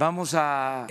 Vamos a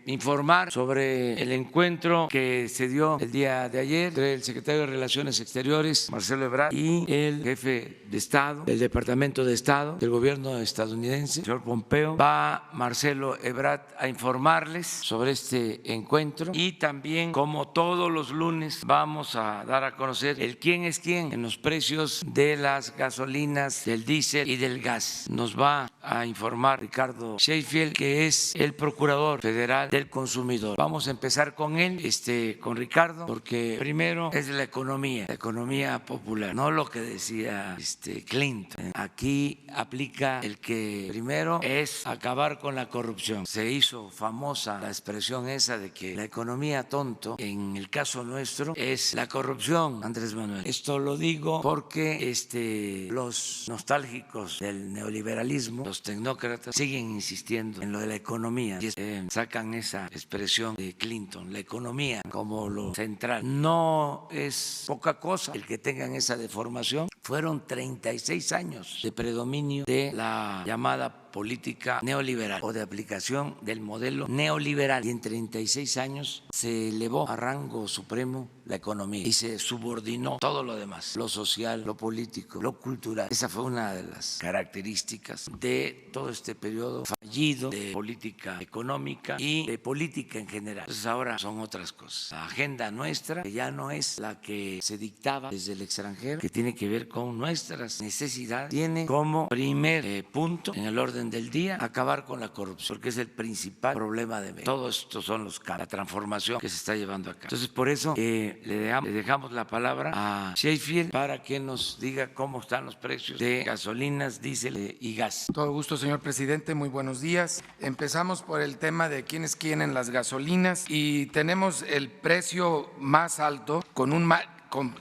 informar sobre el encuentro que se dio el día de ayer entre el secretario de Relaciones Exteriores, Marcelo Ebrard, y el jefe de Estado del Departamento de Estado del gobierno estadounidense, el señor Pompeo. Va Marcelo Ebrard a informarles sobre este encuentro y también, como todos los lunes, vamos a dar a conocer el quién es quién en los precios de las gasolinas, del diésel y del gas. Nos va a informar Ricardo Sheffield, que es el Procurador Federal del Consumidor. Vamos a empezar con él, con Ricardo, porque primero es la economía popular, no lo que decía Clinton. Aquí aplica el que primero es acabar con la corrupción. Se hizo famosa la expresión esa de que la economía tonto, en el caso nuestro, es la corrupción, Andrés Manuel. Esto lo digo porque los nostálgicos del neoliberalismo, los tecnócratas, siguen insistiendo en lo de la economía y sacan esa expresión de Clinton, la economía como lo central. No es poca cosa el que tengan esa deformación. Fueron 36 años de predominio de la llamada política neoliberal o de aplicación del modelo neoliberal, y en 36 años se elevó a rango supremo la economía y se subordinó todo lo demás, lo social, lo político, lo cultural. Esa fue una de las características de todo este periodo fallido de política económica y de política en general. Entonces ahora son otras cosas. La agenda nuestra, que ya no es la que se dictaba desde el extranjero, que tiene que ver con nuestras necesidades, tiene como primer punto en el orden del día acabar con la corrupción, porque es el principal problema de México. Todos estos son los cambios, la transformación que se está llevando a cabo. Entonces, por eso le dejamos la palabra a Sheffield para que nos diga cómo están los precios de gasolinas, diésel y gas. Todo gusto, señor presidente. Muy buenos días. Empezamos por el tema de quién es quién en las gasolinas, y tenemos el precio más alto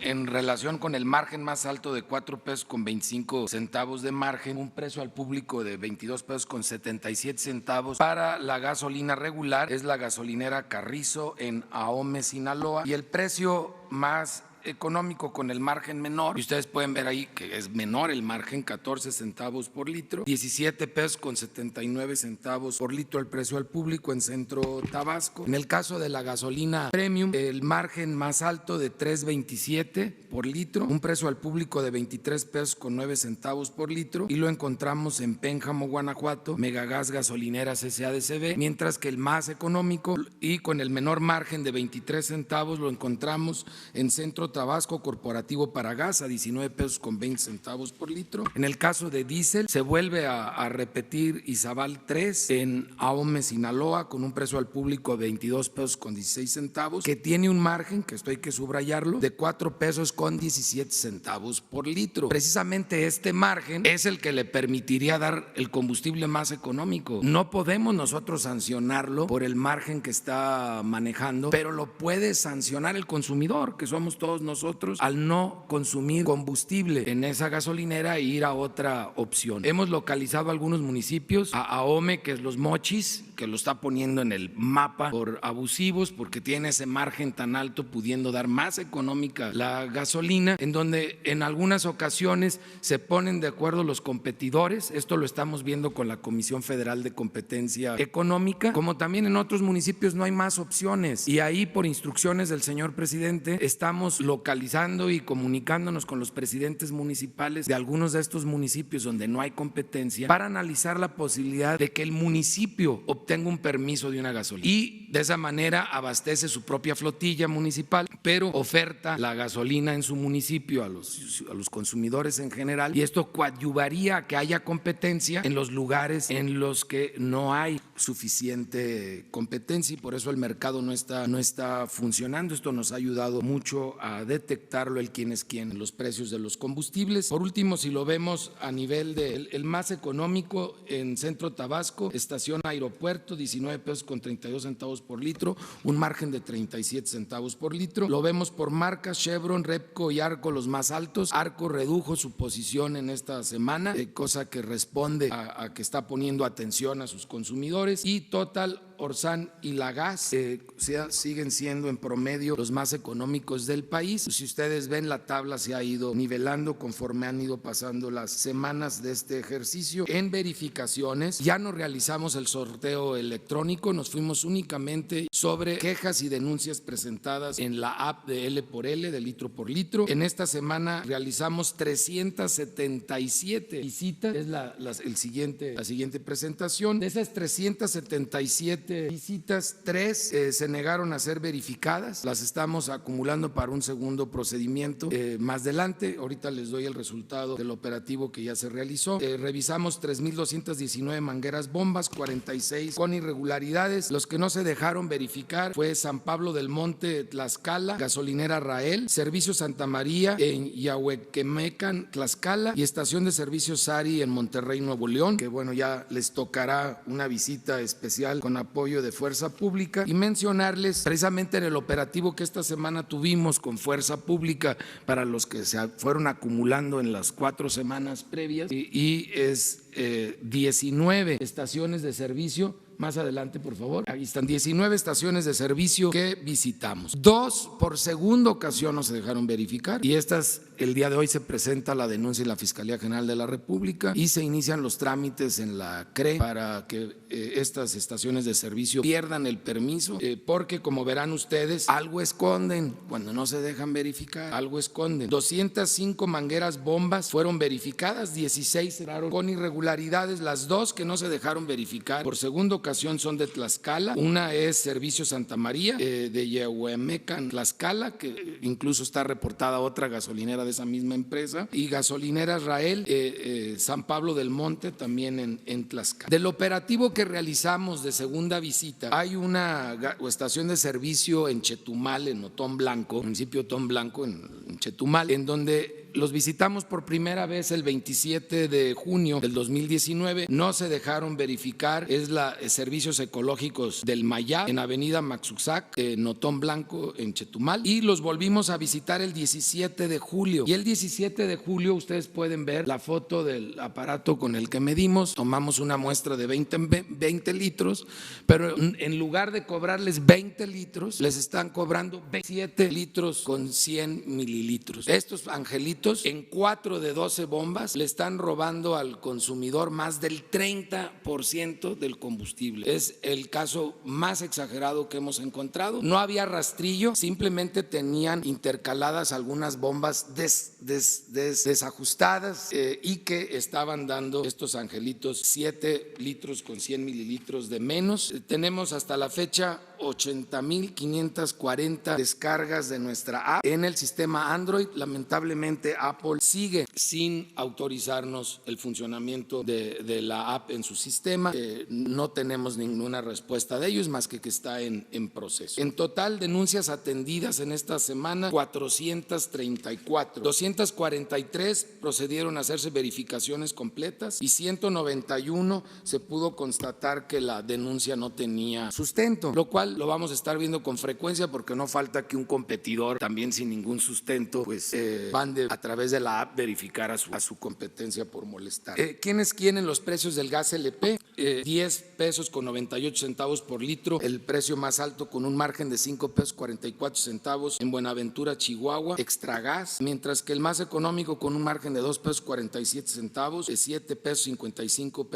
en relación con el margen más alto de 4 pesos con 25 centavos de margen, un precio al público de 22 pesos con 77 centavos. Para la gasolina regular es la gasolinera Carrizo en Ahome, Sinaloa, y el precio más económico con el margen menor, y ustedes pueden ver ahí que es menor el margen, 14 centavos por litro, 17 pesos con 79 centavos por litro el precio al público en Centro Tabasco. En el caso de la gasolina premium, el margen más alto de 3.27 por litro, un precio al público de 23 pesos con 9 centavos por litro, y lo encontramos en Pénjamo, Guanajuato, Megagas Gasolineras SADCB, mientras que el más económico y con el menor margen de 23 centavos lo encontramos en Centro Tabasco Corporativo para Gas a 19 pesos con 20 centavos por litro. En el caso de diésel se vuelve a repetir Izabal 3 en Ahome, Sinaloa, con un precio al público de 22 pesos con 16 centavos, que tiene un margen, que esto hay que subrayarlo, de 4 pesos con 17 centavos por litro. Precisamente este margen es el que le permitiría dar el combustible más económico. No podemos nosotros sancionarlo por el margen que está manejando, pero lo puede sancionar el consumidor, que somos todos nosotros, al no consumir combustible en esa gasolinera e ir a otra opción. Hemos localizado algunos municipios, a Ahome, que es Los Mochis, que lo está poniendo en el mapa por abusivos, porque tiene ese margen tan alto, pudiendo dar más económica la gasolina, en donde en algunas ocasiones se ponen de acuerdo los competidores. Esto lo estamos viendo con la Comisión Federal de Competencia Económica, como también en otros municipios no hay más opciones, y ahí, por instrucciones del señor presidente, estamos localizando y comunicándonos con los presidentes municipales de algunos de estos municipios donde no hay competencia, para analizar la posibilidad de que el municipio obtenga un permiso de una gasolina y de esa manera abastece su propia flotilla municipal, pero oferta la gasolina en su municipio a los consumidores en general, y esto coadyuvaría a que haya competencia en los lugares en los que no hay suficiente competencia, y por eso el mercado no está funcionando. Esto nos ha ayudado mucho a detectarlo, el quién es quién en los precios de los combustibles. Por último, si lo vemos a nivel del más económico, en Centro Tabasco, estación Aeropuerto, 19 pesos con 32 centavos por litro, un margen de 37 centavos por litro. Lo vemos por marcas: Chevron, Repco y Arco los más altos. Arco redujo su posición en esta semana, cosa que responde a que está poniendo atención a sus consumidores, y Total Orsan y la Gas siguen siendo en promedio los más económicos del país. Si ustedes ven, la tabla se ha ido nivelando conforme han ido pasando las semanas de este ejercicio. En verificaciones ya no realizamos el sorteo electrónico, nos fuimos únicamente sobre quejas y denuncias presentadas en la app de L por L, de litro por litro. En esta semana realizamos 377 visitas, es la siguiente presentación. De esas 377 visitas, 3 se negaron a ser verificadas, las estamos acumulando para un segundo procedimiento más adelante. Ahorita les doy el resultado del operativo que ya se realizó. Revisamos 3,219 mangueras bombas, 46 con irregularidades. Los que no se dejaron verificar fue San Pablo del Monte, Tlaxcala, Gasolinera Rael, Servicio Santa María en Yahuequemecan, Tlaxcala, y Estación de Servicio Sari en Monterrey, Nuevo León, que bueno, ya les tocará una visita especial con apoyo de Fuerza Pública. Y mencionarles precisamente en el operativo que esta semana tuvimos con Fuerza Pública para los que se fueron acumulando en las 4 semanas previas, y es 19 estaciones de servicio. Más adelante, por favor. Ahí están 19 estaciones de servicio que visitamos. 2 por segunda ocasión no se dejaron verificar, y el día de hoy se presenta la denuncia en la Fiscalía General de la República y se inician los trámites en la CRE para que estas estaciones de servicio pierdan el permiso, porque como verán ustedes, algo esconden cuando no se dejan verificar, algo esconden. 205 mangueras bombas fueron verificadas, 16 cerraron con irregularidades. Las 2 que no se dejaron verificar por segunda ocasión son de Tlaxcala. Una es Servicio Santa María de Yahuemecan, Tlaxcala, que incluso está reportada otra gasolinera de esa misma empresa, y Gasolinera Rael, San Pablo del Monte, también en Tlaxcala. Del operativo que realizamos de segunda visita, hay una estación de servicio en Chetumal, en Otón Blanco, municipio de Otón Blanco, en Chetumal, en donde los visitamos por primera vez el 27 de junio del 2019, no se dejaron verificar. Es la Servicios Ecológicos del Mayá, en Avenida Maxuxac, en Otón Blanco, en Chetumal, y los volvimos a visitar el 17 de julio. Y el 17 de julio ustedes pueden ver la foto del aparato con el que medimos, tomamos una muestra de 20 litros, pero en lugar de cobrarles 20 litros, les están cobrando 27 litros con 100 mililitros. Estos angelitos, en 4 de 12 bombas, le están robando al consumidor más del 30% del combustible. Es el caso más exagerado que hemos encontrado. No había rastrillo, simplemente tenían intercaladas algunas bombas desajustadas, y que estaban dando estos angelitos 7 litros con 100 mililitros de menos. Tenemos hasta la fecha 80,540 descargas de nuestra app en el sistema Android. Lamentablemente Apple sigue sin autorizarnos el funcionamiento de la app en su sistema. No tenemos ninguna respuesta de ellos, más que está en proceso. En total, denuncias atendidas en esta semana, 434. 243 procedieron a hacerse verificaciones completas, y 191 se pudo constatar que la denuncia no tenía sustento, lo cual lo vamos a estar viendo con frecuencia, porque no falta que un competidor también sin ningún sustento pues mande a través de la app verificar a su competencia por molestar. ¿Quiénes quieren los precios del gas LP? 10 pesos con 98 centavos por litro, el precio más alto, con un margen de 5 pesos 44 centavos en Buenaventura, Chihuahua, Extragas, mientras que el más económico, con un margen de 2 pesos 47 centavos, 7 pesos 55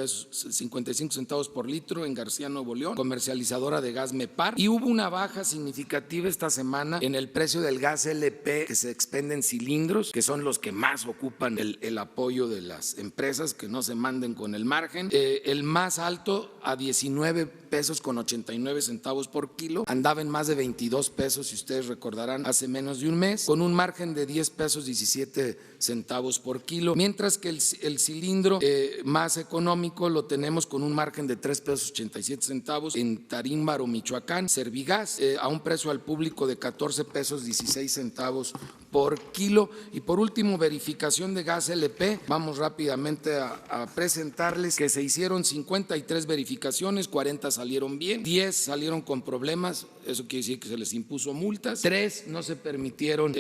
centavos por litro en García, Nuevo León, comercializadora de gas MEPAR. Y hubo una baja significativa esta semana en el precio del gas LP que se expende en cilindros, que son los que más ocupan el apoyo de las empresas, que no se manden con el margen. El más alto, a 19 pesos con 89 centavos por kilo, andaba en más de 22 pesos, si ustedes recordarán, hace menos de un mes, con un margen de 10 pesos 17 centavos por kilo, mientras que el cilindro más económico lo tenemos con un margen de 3 pesos 87 centavos en Tarímbaro, Michoacán, Michoacán, Servigas, a un precio al público de 14 pesos 16 centavos por kilo. Y por último, verificación de gas LP. Vamos rápidamente a presentarles que se hicieron 53 verificaciones, 40 salieron bien, 10 salieron con problemas, eso quiere decir que se les impuso multas, 3 no se permitieron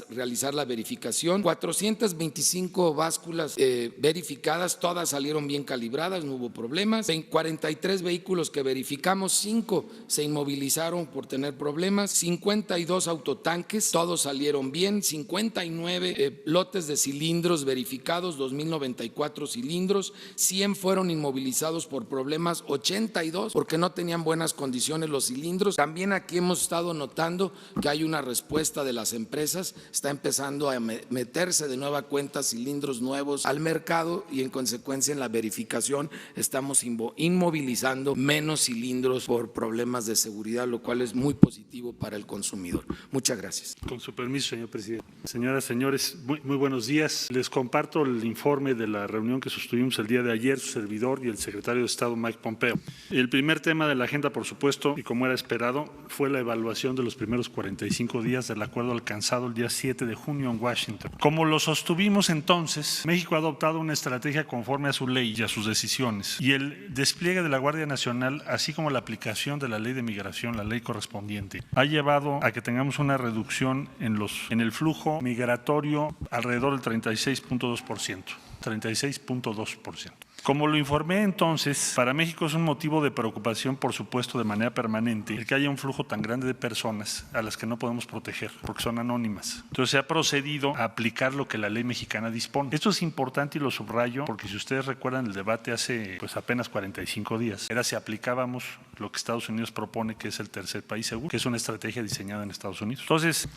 realizar la verificación, 425 básculas verificadas, todas salieron bien calibradas, no hubo problemas, 43 vehículos que verificamos, 5 se inmovilizaron por tener problemas, 52 autotanques, todos salieron bien, 59 lotes de cilindros verificados, 2.094 cilindros, 100 fueron inmovilizados por problemas, 82 porque no tenían buenas condiciones los cilindros. También aquí hemos estado notando que hay una respuesta de las empresas, está empezando a meterse de nueva cuenta cilindros nuevos al mercado y en consecuencia en la verificación estamos inmovilizando menos cilindros por problemas de seguridad, lo cual es muy positivo para el consumidor. Muchas gracias. Con su permiso, señor presidente. Señoras, señores, muy buenos días. Les comparto el informe de la reunión que sostuvimos el día de ayer, su servidor y el secretario de Estado Mike Pompeo. El primer tema de la agenda, por supuesto, y como era esperado, fue la evaluación de los primeros 45 días del acuerdo alcanzado el día 7 de junio en Washington. Como lo sostuvimos entonces, México ha adoptado una estrategia conforme a su ley y a sus decisiones, y el despliegue de la Guardia Nacional, así como la aplicación de la ley de migración, la ley correspondiente, ha llevado a que tengamos una reducción en el flujo migratorio alrededor del 36.2%. 36.2%. Como lo informé entonces, para México es un motivo de preocupación, por supuesto, de manera permanente, el que haya un flujo tan grande de personas a las que no podemos proteger, porque son anónimas. Entonces se ha procedido a aplicar lo que la ley mexicana dispone. Esto es importante y lo subrayo, porque si ustedes recuerdan el debate hace apenas 45 días, era si aplicábamos lo que Estados Unidos propone, que es el tercer país seguro, que es una estrategia diseñada en Estados Unidos. Entonces,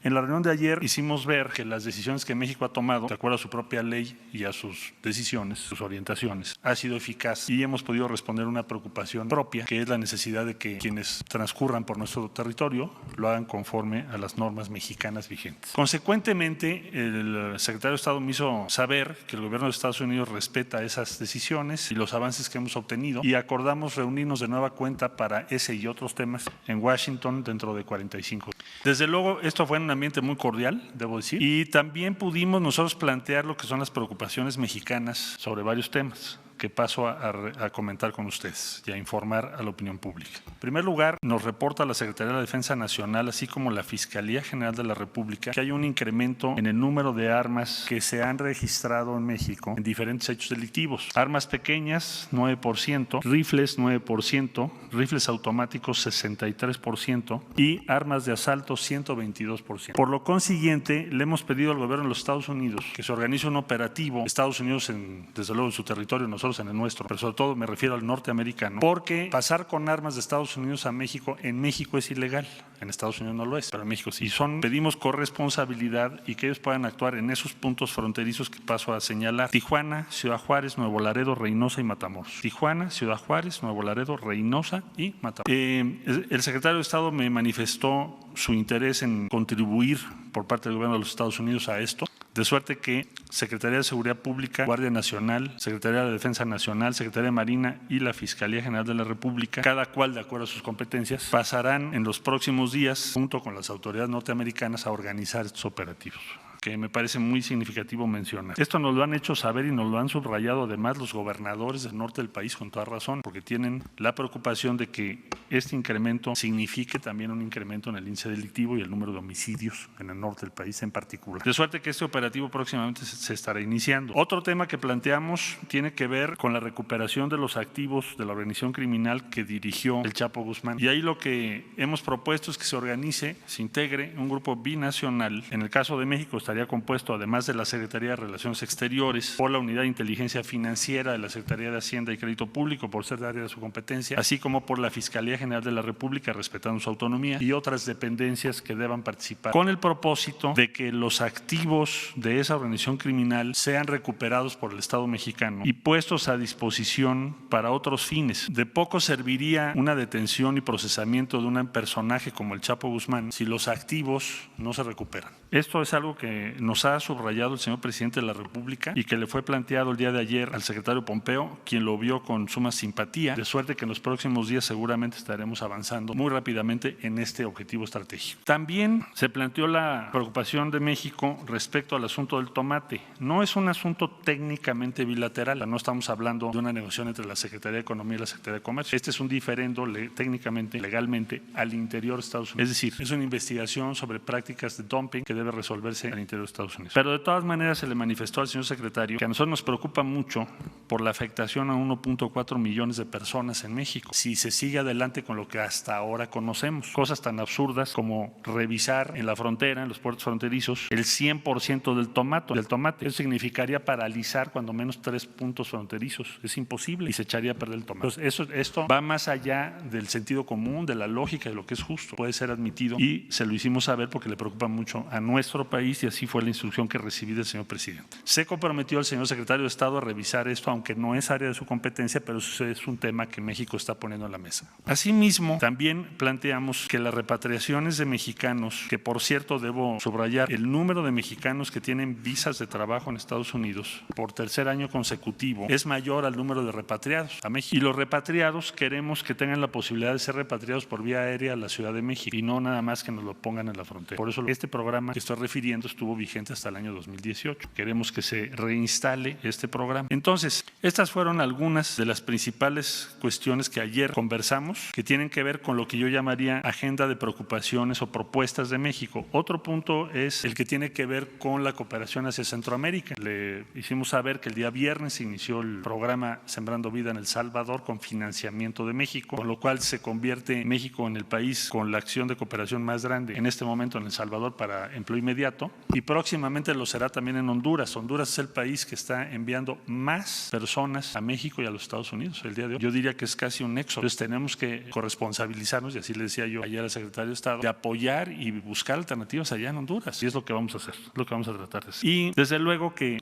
en la reunión de ayer hicimos ver que las decisiones que México ha tomado, de acuerdo a su propia ley y a sus decisiones, sus orientaciones, ha sido eficaz y hemos podido responder a una preocupación propia, que es la necesidad de que quienes transcurran por nuestro territorio lo hagan conforme a las normas mexicanas vigentes. Consecuentemente, el secretario de Estado me hizo saber que el gobierno de Estados Unidos respeta esas decisiones y los avances que hemos obtenido, y acordamos reunirnos de nueva cuenta para ese y otros temas en Washington dentro de 45. Desde luego, esto fue en un ambiente muy cordial, debo decir, y también pudimos nosotros plantear lo que son las preocupaciones mexicanas sobre varios temas que paso a comentar con ustedes y a informar a la opinión pública. En primer lugar, nos reporta la Secretaría de la Defensa Nacional, así como la Fiscalía General de la República, que hay un incremento en el número de armas que se han registrado en México en diferentes hechos delictivos. Armas pequeñas, 9%, rifles, 9%, rifles automáticos, 63% y armas de asalto, 122%. Por lo consiguiente, le hemos pedido al gobierno de los Estados Unidos que se organice un operativo, Estados Unidos desde luego en su territorio, nosotros en el nuestro, pero sobre todo me refiero al norteamericano, porque pasar con armas de Estados Unidos a México, en México es ilegal, en Estados Unidos no lo es, pero en México sí. Pedimos corresponsabilidad y que ellos puedan actuar en esos puntos fronterizos que paso a señalar: Tijuana, Ciudad Juárez, Nuevo Laredo, Reynosa y Matamoros. Tijuana, Ciudad Juárez, Nuevo Laredo, Reynosa y Matamoros. El secretario de Estado me manifestó su interés en contribuir por parte del gobierno de los Estados Unidos a esto, de suerte que Secretaría de Seguridad Pública, Guardia Nacional, Secretaría de Defensa Nacional, Secretaría de Marina y la Fiscalía General de la República, cada cual de acuerdo a sus competencias, pasarán en los próximos días, junto con las autoridades norteamericanas, a organizar estos operativos, que me parece muy significativo mencionar. Esto nos lo han hecho saber y nos lo han subrayado además los gobernadores del norte del país con toda razón, porque tienen la preocupación de que este incremento signifique también un incremento en el índice delictivo y el número de homicidios en el norte del país en particular. De suerte que este operativo próximamente se estará iniciando. Otro tema que planteamos tiene que ver con la recuperación de los activos de la organización criminal que dirigió el Chapo Guzmán. Y ahí lo que hemos propuesto es que se organice, se integre un grupo binacional. En el caso de México estaría compuesto, además de la Secretaría de Relaciones Exteriores, por la Unidad de Inteligencia Financiera de la Secretaría de Hacienda y Crédito Público, por ser de área de su competencia, así como por la Fiscalía General de la República, respetando su autonomía, y otras dependencias que deban participar, con el propósito de que los activos de esa organización criminal sean recuperados por el Estado mexicano y puestos a disposición para otros fines. De poco serviría una detención y procesamiento de un personaje como el Chapo Guzmán si los activos no se recuperan. Esto es algo que nos ha subrayado el señor presidente de la República y que le fue planteado el día de ayer al secretario Pompeo, quien lo vio con suma simpatía, de suerte que en los próximos días seguramente estará estaremos avanzando muy rápidamente en este objetivo estratégico. También se planteó la preocupación de México respecto al asunto del tomate. No es un asunto técnicamente bilateral, no estamos hablando de una negociación entre la Secretaría de Economía y la Secretaría de Comercio. Este es un diferendo técnicamente, legalmente, al interior de Estados Unidos. Es decir, es una investigación sobre prácticas de dumping que debe resolverse al interior de Estados Unidos. Pero de todas maneras se le manifestó al señor secretario que a nosotros nos preocupa mucho por la afectación a 1.4 millones de personas en México si se sigue adelante con lo que hasta ahora conocemos. Cosas tan absurdas como revisar en la frontera, en los puertos fronterizos, el 100% del tomate. Eso significaría paralizar cuando menos 3 puntos fronterizos. Es imposible y se echaría a perder el tomate. Entonces, esto va más allá del sentido común, de la lógica, de lo que es justo. Puede ser admitido y se lo hicimos saber porque le preocupa mucho a nuestro país y así fue la instrucción que recibí del señor presidente. Se comprometió el señor secretario de Estado a revisar esto, aunque no es área de su competencia, pero es un tema que México está poniendo en la mesa. Asimismo, también planteamos que las repatriaciones de mexicanos, que por cierto debo subrayar, el número de mexicanos que tienen visas de trabajo en Estados Unidos por tercer año consecutivo es mayor al número de repatriados a México. Y los repatriados queremos que tengan la posibilidad de ser repatriados por vía aérea a la Ciudad de México y no nada más que nos lo pongan en la frontera. Por eso este programa que estoy refiriendo estuvo vigente hasta el año 2018. Queremos que se reinstale este programa. Entonces, estas fueron algunas de las principales cuestiones que ayer conversamos, que tienen que ver con lo que yo llamaría agenda de preocupaciones o propuestas de México. Otro punto es el que tiene que ver con la cooperación hacia Centroamérica. Le hicimos saber que el día viernes se inició el programa Sembrando Vida en El Salvador con financiamiento de México, con lo cual se convierte México en el país con la acción de cooperación más grande en este momento en El Salvador para empleo inmediato, y próximamente lo será también en Honduras. Honduras es el país que está enviando más personas a México y a los Estados Unidos el día de hoy. Yo diría que es casi un nexo. Entonces tenemos que corresponsabilizarnos, y así le decía yo ayer al secretario de Estado, de apoyar y buscar alternativas allá en Honduras. Y es lo que vamos a hacer, lo que vamos a tratar de hacer. Y desde luego que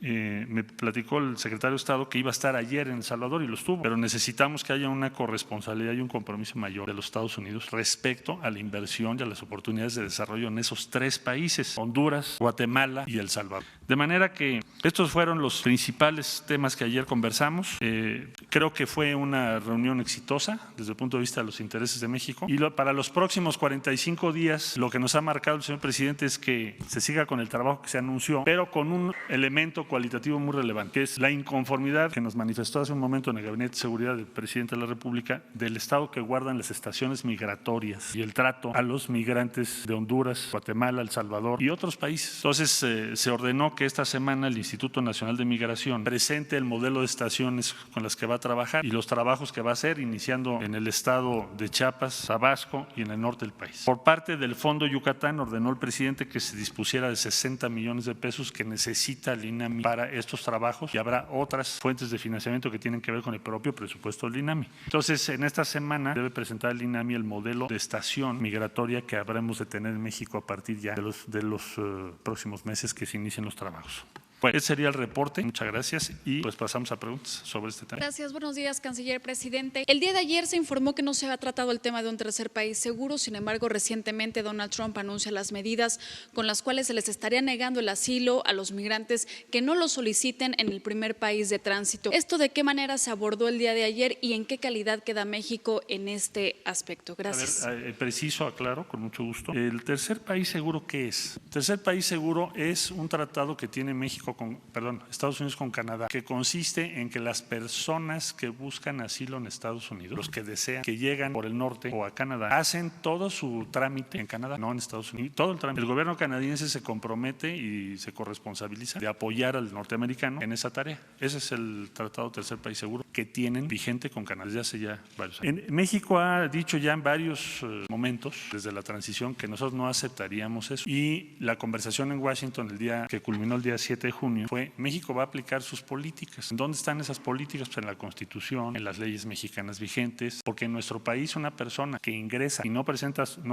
me platicó el secretario de Estado que iba a estar ayer en El Salvador y lo estuvo, pero necesitamos que haya una corresponsabilidad y un compromiso mayor de los Estados Unidos respecto a la inversión y a las oportunidades de desarrollo en esos 3 países, Honduras, Guatemala y El Salvador. De manera que estos fueron los principales temas que ayer conversamos. Creo que fue una reunión exitosa desde el punto de vista de los intereses de México, y para los próximos 45 días lo que nos ha marcado el señor presidente es que se siga con el trabajo que se anunció, pero con un elemento cualitativo muy relevante, que es la inconformidad que nos manifestó hace un momento en el Gabinete de Seguridad del presidente de la República del estado que guardan las estaciones migratorias y el trato a los migrantes de Honduras, Guatemala, El Salvador y otros países. Entonces se ordenó que esta semana el Instituto Nacional de Migración presente el modelo de estaciones con las que va a trabajar y los trabajos que va a hacer, iniciando en el estado de Chiapas, Tabasco y en el norte del país. Por parte del Fondo Yucatán ordenó el presidente que se dispusiera de 60 millones de pesos que necesita el INAMI para estos trabajos, y habrá otras fuentes de financiamiento que tienen que ver con el propio presupuesto del INAMI. Entonces, en esta semana debe presentar el INAMI el modelo de estación migratoria que habremos de tener en México a partir ya de los próximos meses que se inicien los trabajos. Pues ese sería el reporte. Muchas gracias y pues pasamos a preguntas sobre este tema. Gracias, buenos días, canciller presidente. El día de ayer se informó que no se ha tratado el tema de un tercer país seguro, sin embargo recientemente Donald Trump anuncia las medidas con las cuales se les estaría negando el asilo a los migrantes que no lo soliciten en el primer país de tránsito. ¿Esto de qué manera se abordó el día de ayer y en qué calidad queda México en este aspecto? Gracias. A ver, preciso, aclaro, con mucho gusto. ¿El tercer país seguro qué es? El tercer país seguro es un tratado que tiene Estados Unidos con Canadá, que consiste en que las personas que buscan asilo en Estados Unidos, los que desean, que llegan por el norte o a Canadá, hacen todo su trámite en Canadá, no en Estados Unidos, todo el trámite. El gobierno canadiense se compromete y se corresponsabiliza de apoyar al norteamericano en esa tarea. Ese es el tratado tercer país seguro que tienen vigente con Canadá desde hace ya varios años. México ha dicho ya en varios momentos desde la transición que nosotros no aceptaríamos eso, y la conversación en Washington el día que culminó el día 7 de junio fue: México va a aplicar sus políticas. ¿Dónde están esas políticas? Pues en la Constitución, en las leyes mexicanas vigentes, porque en nuestro país una persona que ingresa y no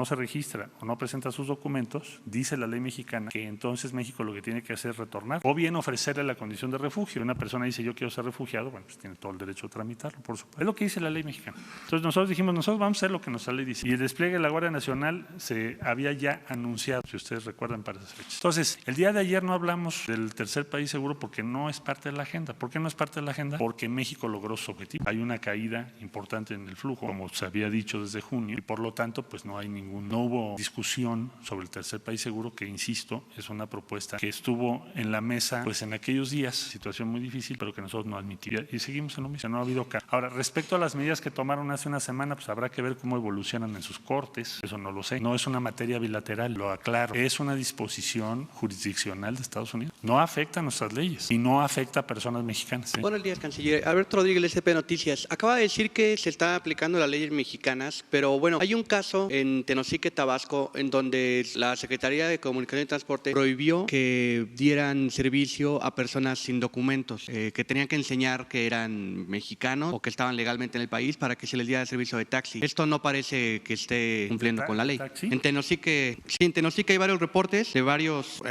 se registra o no presenta sus documentos, dice la ley mexicana que entonces México lo que tiene que hacer es retornar o bien ofrecerle la condición de refugio. Una persona dice yo quiero ser refugiado, bueno, pues tiene todo el derecho a tramitarlo, por supuesto. Es lo que dice la ley mexicana. Entonces nosotros dijimos, nosotros vamos a hacer lo que nuestra ley dice. Y el despliegue de la Guardia Nacional se había ya anunciado, si ustedes recuerdan, para esas fechas. Entonces, el día de ayer no hablamos del tercer tercer país seguro porque no es parte de la agenda. ¿Por qué no es parte de la agenda? Porque México logró su objetivo. Hay una caída importante en el flujo, como se había dicho desde junio, y por lo tanto pues no hubo discusión sobre el tercer país seguro, que insisto, es una propuesta que estuvo en la mesa pues en aquellos días, situación muy difícil, pero que nosotros no admitimos. Y seguimos en lo mismo, no ha habido cambio. Ahora, respecto a las medidas que tomaron hace una semana, pues habrá que ver cómo evolucionan en sus cortes, eso no lo sé. No es una materia bilateral, lo aclaro, es una disposición jurisdiccional de Estados Unidos. No afecta a nuestras leyes y no afecta a personas mexicanas. Buenos días, canciller. Alberto Rodríguez, LCP Noticias. Acaba de decir que se está aplicando las leyes mexicanas, pero bueno, hay un caso en Tenosique, Tabasco, en donde la Secretaría de Comunicación y Transporte prohibió que dieran servicio a personas sin documentos, que tenían que enseñar que eran mexicanos o que estaban legalmente en el país para que se les diera el servicio de taxi. Esto no parece que esté cumpliendo con la ley. ¿Taxi? En Tenosique hay varios reportes de varios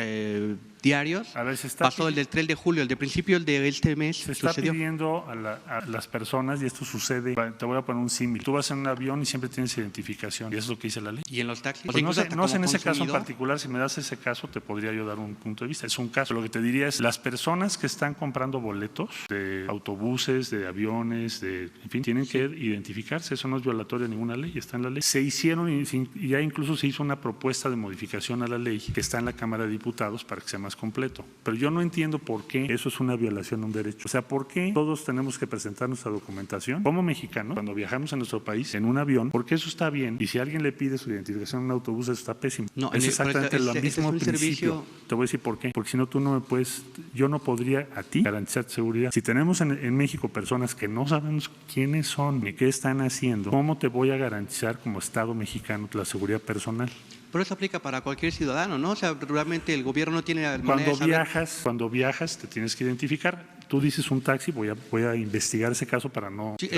diarios. A ver, pasó el del 3 de julio, el de principio, el de este mes. Se está pidiendo a las personas, y esto sucede, te voy a poner un símil. Tú vas en un avión y siempre tienes identificación, y eso es lo que dice la ley. ¿Y en los taxis? Pues no sé en ese caso en particular, si me das ese caso, te podría yo dar un punto de vista. Es un caso. Lo que te diría es, las personas que están comprando boletos de autobuses, de aviones, en fin, tienen que identificarse. Eso no es violatorio a ninguna ley, está en la ley. Se hicieron y ya incluso se hizo una propuesta de modificación a la ley que está en la Cámara de Diputados para que sea más completo. Pero yo no entiendo por qué eso es una violación a un derecho. O sea, ¿por qué todos tenemos que presentar nuestra documentación como mexicanos cuando viajamos a nuestro país en un avión? Porque eso está bien. Y si alguien le pide su identificación en un autobús, eso está pésimo. No, es exactamente el mismo principio. Servicio. Te voy a decir por qué. Porque si no, tú no me puedes, yo no podría a ti garantizar seguridad. Si tenemos en México personas que no sabemos quiénes son ni qué están haciendo, ¿cómo te voy a garantizar como Estado mexicano la seguridad personal? Pero eso aplica para cualquier ciudadano, ¿no? O sea, realmente el gobierno no tiene manera Cuando de saber. Cuando viajas te tienes que identificar. Tú dices un taxi, voy a investigar ese caso para no… Sí,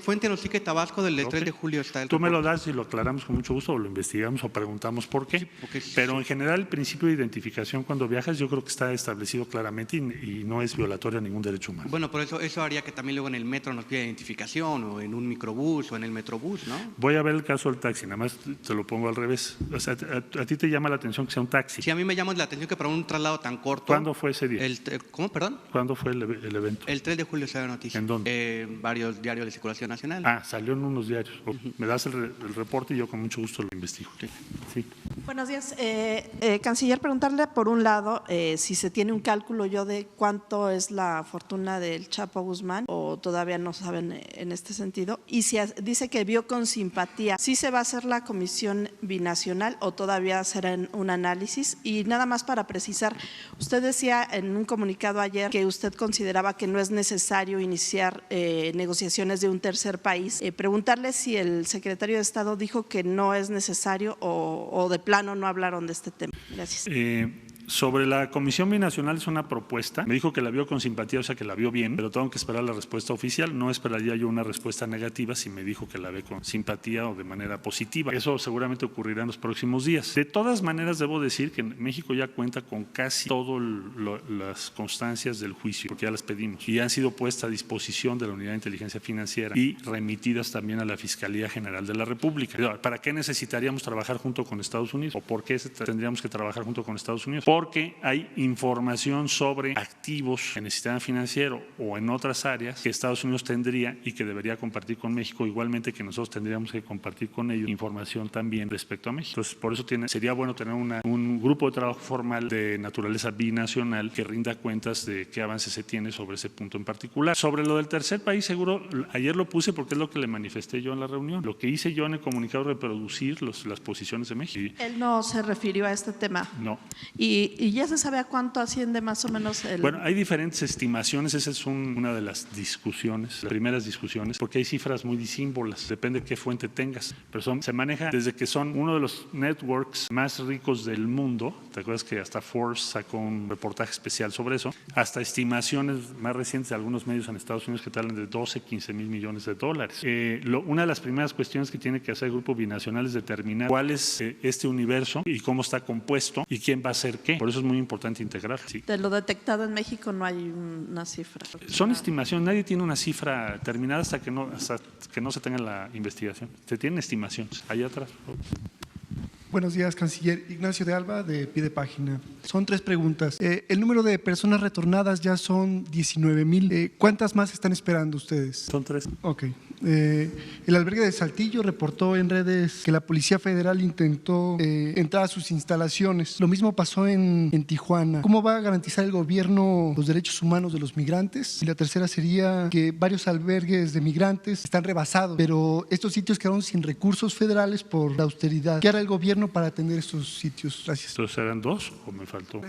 fue en Tenosique, Tabasco, del 3 de julio está el Tú me lo reporte. das y lo aclaramos con mucho gusto, o lo investigamos o preguntamos por qué. Sí, pero en general el principio de identificación cuando viajas yo creo que está establecido claramente y no es violatorio a ningún derecho humano. Bueno, por eso haría que también luego en el metro nos pida identificación, o en un microbús, o en el metrobús, ¿no? Voy a ver el caso del taxi, nada más te lo pongo al revés. O sea, a ti te llama la atención que sea un taxi. Sí, a mí me llama la atención que para un traslado tan corto… ¿Cuándo fue ese día? ¿Cómo, perdón? ¿Cuándo fue el evento? El 3 de julio salió la noticia. ¿En dónde? Varios diarios de circulación nacional. Ah, salió en unos diarios. Me das el reporte y yo con mucho gusto lo investigo. Sí. Buenos días. Canciller, preguntarle por un lado si se tiene un cálculo de cuánto es la fortuna del Chapo Guzmán, o todavía no saben en este sentido, y si dice que vio con simpatía, ¿sí se va a hacer la comisión binacional o todavía será un análisis? Y nada más para precisar, usted decía en un comunicado ayer que usted consideraba que no es necesario iniciar negociaciones de un tercer país. Preguntarle si el secretario de Estado dijo que no es necesario o de plano no hablaron de este tema. Gracias. Sobre la Comisión Binacional es una propuesta. Me dijo que la vio con simpatía, o sea que la vio bien, pero tengo que esperar la respuesta oficial. No esperaría yo una respuesta negativa si me dijo que la ve con simpatía o de manera positiva. Eso seguramente ocurrirá en los próximos días. De todas maneras, debo decir que México ya cuenta con casi todas las constancias del juicio, porque ya las pedimos y han sido puestas a disposición de la Unidad de Inteligencia Financiera y remitidas también a la Fiscalía General de la República. ¿Para qué necesitaríamos trabajar junto con Estados Unidos? ¿O por qué tendríamos que trabajar junto con Estados Unidos? Porque hay información sobre activos en el sistema financiero o en otras áreas que Estados Unidos tendría y que debería compartir con México, igualmente que nosotros tendríamos que compartir con ellos información también respecto a México. Entonces, por eso sería bueno tener un grupo de trabajo formal de naturaleza binacional que rinda cuentas de qué avance se tiene sobre ese punto en particular. Sobre lo del tercer país, seguro, ayer lo puse porque es lo que le manifesté yo en la reunión. Lo que hice yo en el comunicado, reproducir las posiciones de México. Él no se refirió a este tema. No. ¿Y ya se sabe a cuánto asciende más o menos el… Bueno, hay diferentes estimaciones, esa es una de las discusiones, las primeras discusiones, porque hay cifras muy disímbolas, depende de qué fuente tengas, pero se maneja desde que son uno de los networks más ricos del mundo, ¿te acuerdas que hasta Forbes sacó un reportaje especial sobre eso? Hasta estimaciones más recientes de algunos medios en Estados Unidos que te hablan de 12, 15 mil millones de dólares. Una de las primeras cuestiones que tiene que hacer el Grupo Binacional es determinar cuál es este universo y cómo está compuesto y quién va a hacer qué. Por eso es muy importante integrar. Sí. De lo detectado en México no hay una cifra. Son estimaciones, nadie tiene una cifra terminada hasta que no se tenga la investigación. Se tienen estimaciones. Allá atrás. Buenos días, canciller. Ignacio de Alba, de Pie de Página. Son 3 preguntas. El número de personas retornadas ya son 19,000. ¿Cuántas más están esperando ustedes? Son 3. Ok. El albergue de Saltillo reportó en redes que la Policía Federal intentó entrar a sus instalaciones. Lo mismo pasó en Tijuana. ¿Cómo va a garantizar el gobierno los derechos humanos de los migrantes? Y la tercera sería que varios albergues de migrantes están rebasados, pero estos sitios quedaron sin recursos federales por la austeridad. ¿Qué hará el gobierno para atender estos sitios? Gracias. ¿Entonces eran 2 o me faltó?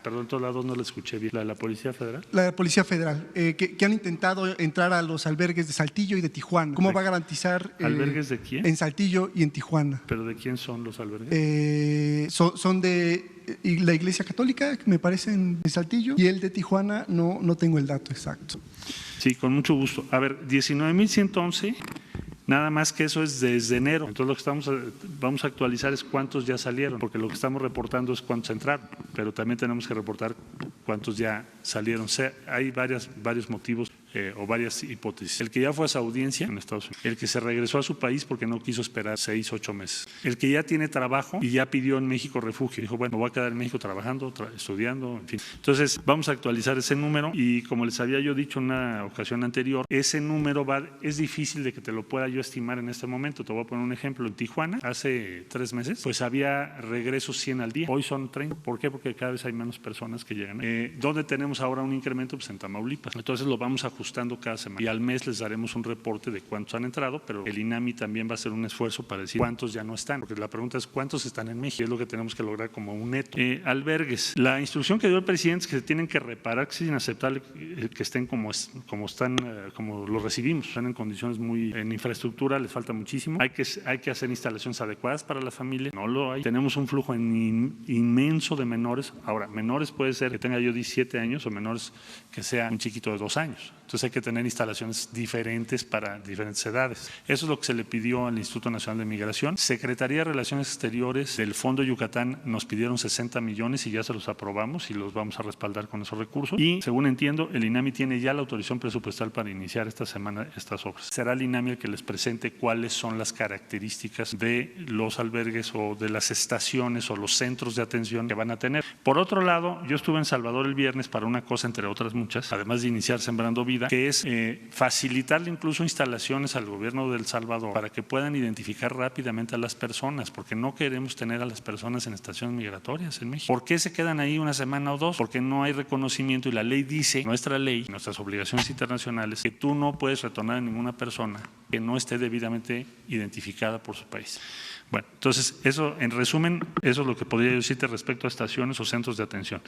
Perdón, todos lados no la escuché bien. ¿La de la Policía Federal? La Policía Federal, que han intentado entrar a los albergues de Saltillo y de Tijuana. ¿Cómo va a garantizar? ¿Albergues de quién? En Saltillo y en Tijuana. ¿Pero de quién son los albergues? Son de la Iglesia Católica, me parece, en Saltillo, y el de Tijuana no tengo el dato exacto. Sí, con mucho gusto. A ver, 19,111. Nada más que eso es desde enero. Entonces lo que vamos a actualizar es cuántos ya salieron, porque lo que estamos reportando es cuántos entraron, pero también tenemos que reportar cuántos ya salieron. O sea, hay varios motivos o varias hipótesis. El que ya fue a esa audiencia en Estados Unidos, el que se regresó a su país porque no quiso esperar 6, 8 meses, el que ya tiene trabajo y ya pidió en México refugio, dijo, bueno, me voy a quedar en México trabajando, estudiando, en fin. Entonces vamos a actualizar ese número y como les había yo dicho en una ocasión anterior, ese número es difícil de que te lo pueda yo estimar en este momento. Te voy a poner un ejemplo. En Tijuana, hace 3 meses, pues había regresos 100 al día. Hoy son 30. ¿Por qué? Porque cada vez hay menos personas que llegan. ¿Dónde tenemos ahora un incremento? Pues en Tamaulipas. Entonces lo vamos ajustando cada semana y al mes les daremos un reporte de cuántos han entrado, pero el INAMI también va a hacer un esfuerzo para decir cuántos ya no están, porque la pregunta es cuántos están en México, es lo que tenemos que lograr como un neto. Albergues. La instrucción que dio el presidente es que se tienen que reparar, que es inaceptable que estén como están, como lo recibimos, están en condiciones en infraestructura, les falta muchísimo. Hay que hacer instalaciones adecuadas para la familia, no lo hay. Tenemos un flujo inmenso de menores. Ahora, menores puede ser que tenga yo 17 años o menores que sea un chiquito de 2 años. Entonces hay que tener instalaciones diferentes para diferentes edades. Eso es lo que se le pidió al Instituto Nacional de Migración. Secretaría de Relaciones Exteriores del Fondo Yucatán nos pidieron 60 millones y ya se los aprobamos y los vamos a respaldar con esos recursos. Y según entiendo, el INAMI tiene ya la autorización presupuestal para iniciar esta semana estas obras. Será el INAMI el que les presente cuáles son las características de los albergues o de las estaciones o los centros de atención que van a tener. Por otro lado, yo estuve en Salvador el viernes para una cosa, entre otras muchas, además de iniciar Sembrando Vida, que es facilitarle incluso instalaciones al gobierno de El Salvador para que puedan identificar rápidamente a las personas, porque no queremos tener a las personas en estaciones migratorias en México. ¿Por qué se quedan ahí una semana o 2? Porque no hay reconocimiento y la ley dice, nuestra ley, nuestras obligaciones internacionales, que tú no puedes retornar a ninguna persona que no esté debidamente identificada por su país. Bueno, entonces, eso, en resumen, eso es lo que podría decirte respecto a estaciones o centros de atención.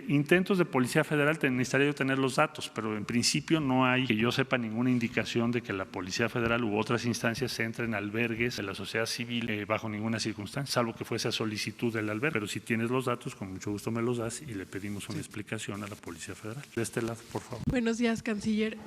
Intentos de Policía Federal, necesitaría yo tener los datos, pero en principio no hay, que yo sepa, ninguna indicación de que la Policía Federal u otras instancias entren a albergues de la sociedad civil bajo ninguna circunstancia, salvo que fuese a solicitud del albergue. Pero si tienes los datos, con mucho gusto me los das y le pedimos una explicación a la Policía Federal. De este lado, por favor. Buenos días, canciller.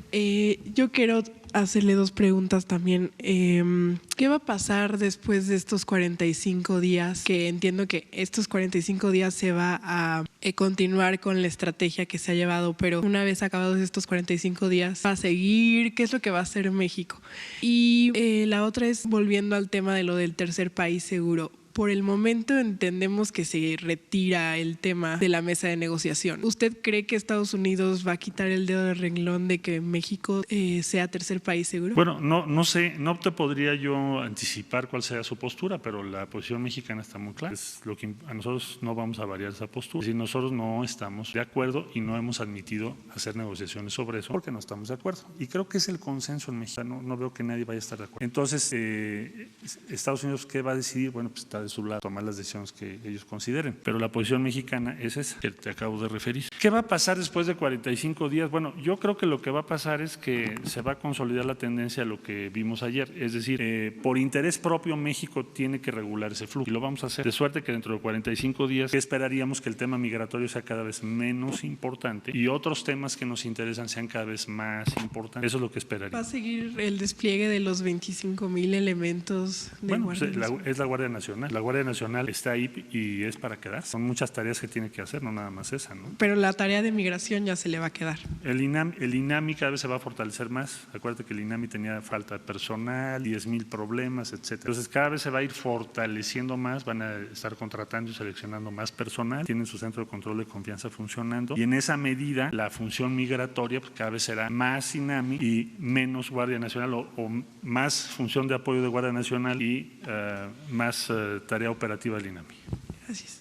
Yo quiero hacerle 2 preguntas también. ¿Qué va a pasar después de estos 45 días? Que entiendo que estos 45 días se va a continuar con la estrategia que se ha llevado, pero una vez acabados estos 45 días, ¿va a seguir? ¿Qué es lo que va a hacer México? Y la otra es, volviendo al tema de lo del tercer país seguro. Por el momento entendemos que se retira el tema de la mesa de negociación. ¿Usted cree que Estados Unidos va a quitar el dedo del renglón de que México sea tercer país seguro? Bueno, no sé, no te podría yo anticipar cuál sea su postura, pero la posición mexicana está muy clara. Es lo que a nosotros no vamos a variar esa postura. Es decir, nosotros no estamos de acuerdo y no hemos admitido hacer negociaciones sobre eso porque no estamos de acuerdo. Y creo que es el consenso en México. No veo que nadie vaya a estar de acuerdo. Entonces, Estados Unidos, ¿qué va a decidir? Bueno, pues está de su lado, tomar las decisiones que ellos consideren. Pero la posición mexicana es esa que te acabo de referir. ¿Qué va a pasar después de 45 días? Bueno, yo creo que lo que va a pasar es que se va a consolidar la tendencia a lo que vimos ayer. Es decir, por interés propio México tiene que regular ese flujo y lo vamos a hacer. De suerte que dentro de 45 días esperaríamos que el tema migratorio sea cada vez menos importante y otros temas que nos interesan sean cada vez más importantes. Eso es lo que esperaríamos. ¿Va a seguir el despliegue de los 25,000 elementos de Bueno, Guardia Nacional? es la Guardia Nacional. La Guardia Nacional está ahí y es para quedarse. Son muchas tareas que tiene que hacer, no nada más esa, ¿no? Pero la tarea de migración ya se le va a quedar. El INAMI cada vez se va a fortalecer más. Acuérdate que el INAMI tenía falta de personal, 10,000 problemas, etcétera. Entonces cada vez se va a ir fortaleciendo más, van a estar contratando y seleccionando más personal, tienen su centro de control de confianza funcionando y en esa medida la función migratoria pues, cada vez será más INAMI y menos Guardia Nacional o más función de apoyo de Guardia Nacional y más tarea operativa del INAMI. Gracias.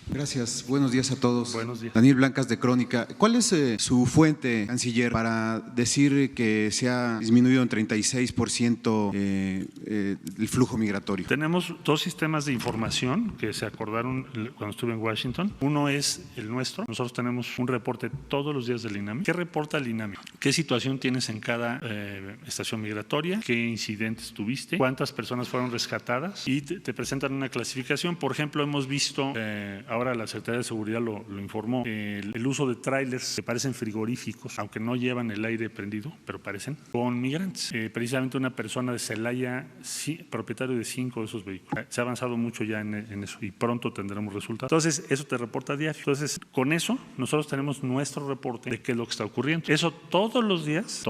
Gracias. Buenos días a todos. Buenos días. Daniel Blancas de Crónica. ¿Cuál es su fuente, canciller, para decir que se ha disminuido en 36% el flujo migratorio? Tenemos dos sistemas de información que se acordaron cuando estuve en Washington. Uno es el nuestro. Nosotros tenemos un reporte todos los días del INAMI. ¿Qué reporta el INAMI? ¿Qué situación tienes en cada estación migratoria? ¿Qué incidentes tuviste? ¿Cuántas personas fueron rescatadas? Y te presentan una clasificación. Por ejemplo, hemos visto ahora la Secretaría de Seguridad lo informó, el uso de trailers que parecen frigoríficos, aunque no llevan el aire prendido, pero parecen, con migrantes. Precisamente una persona de Celaya, propietario de 5 de esos vehículos. Se ha avanzado mucho ya en eso y pronto tendremos resultados. Entonces, eso te reporta a diario. Entonces, con eso, nosotros tenemos nuestro reporte de qué es lo que está ocurriendo. Eso todos los días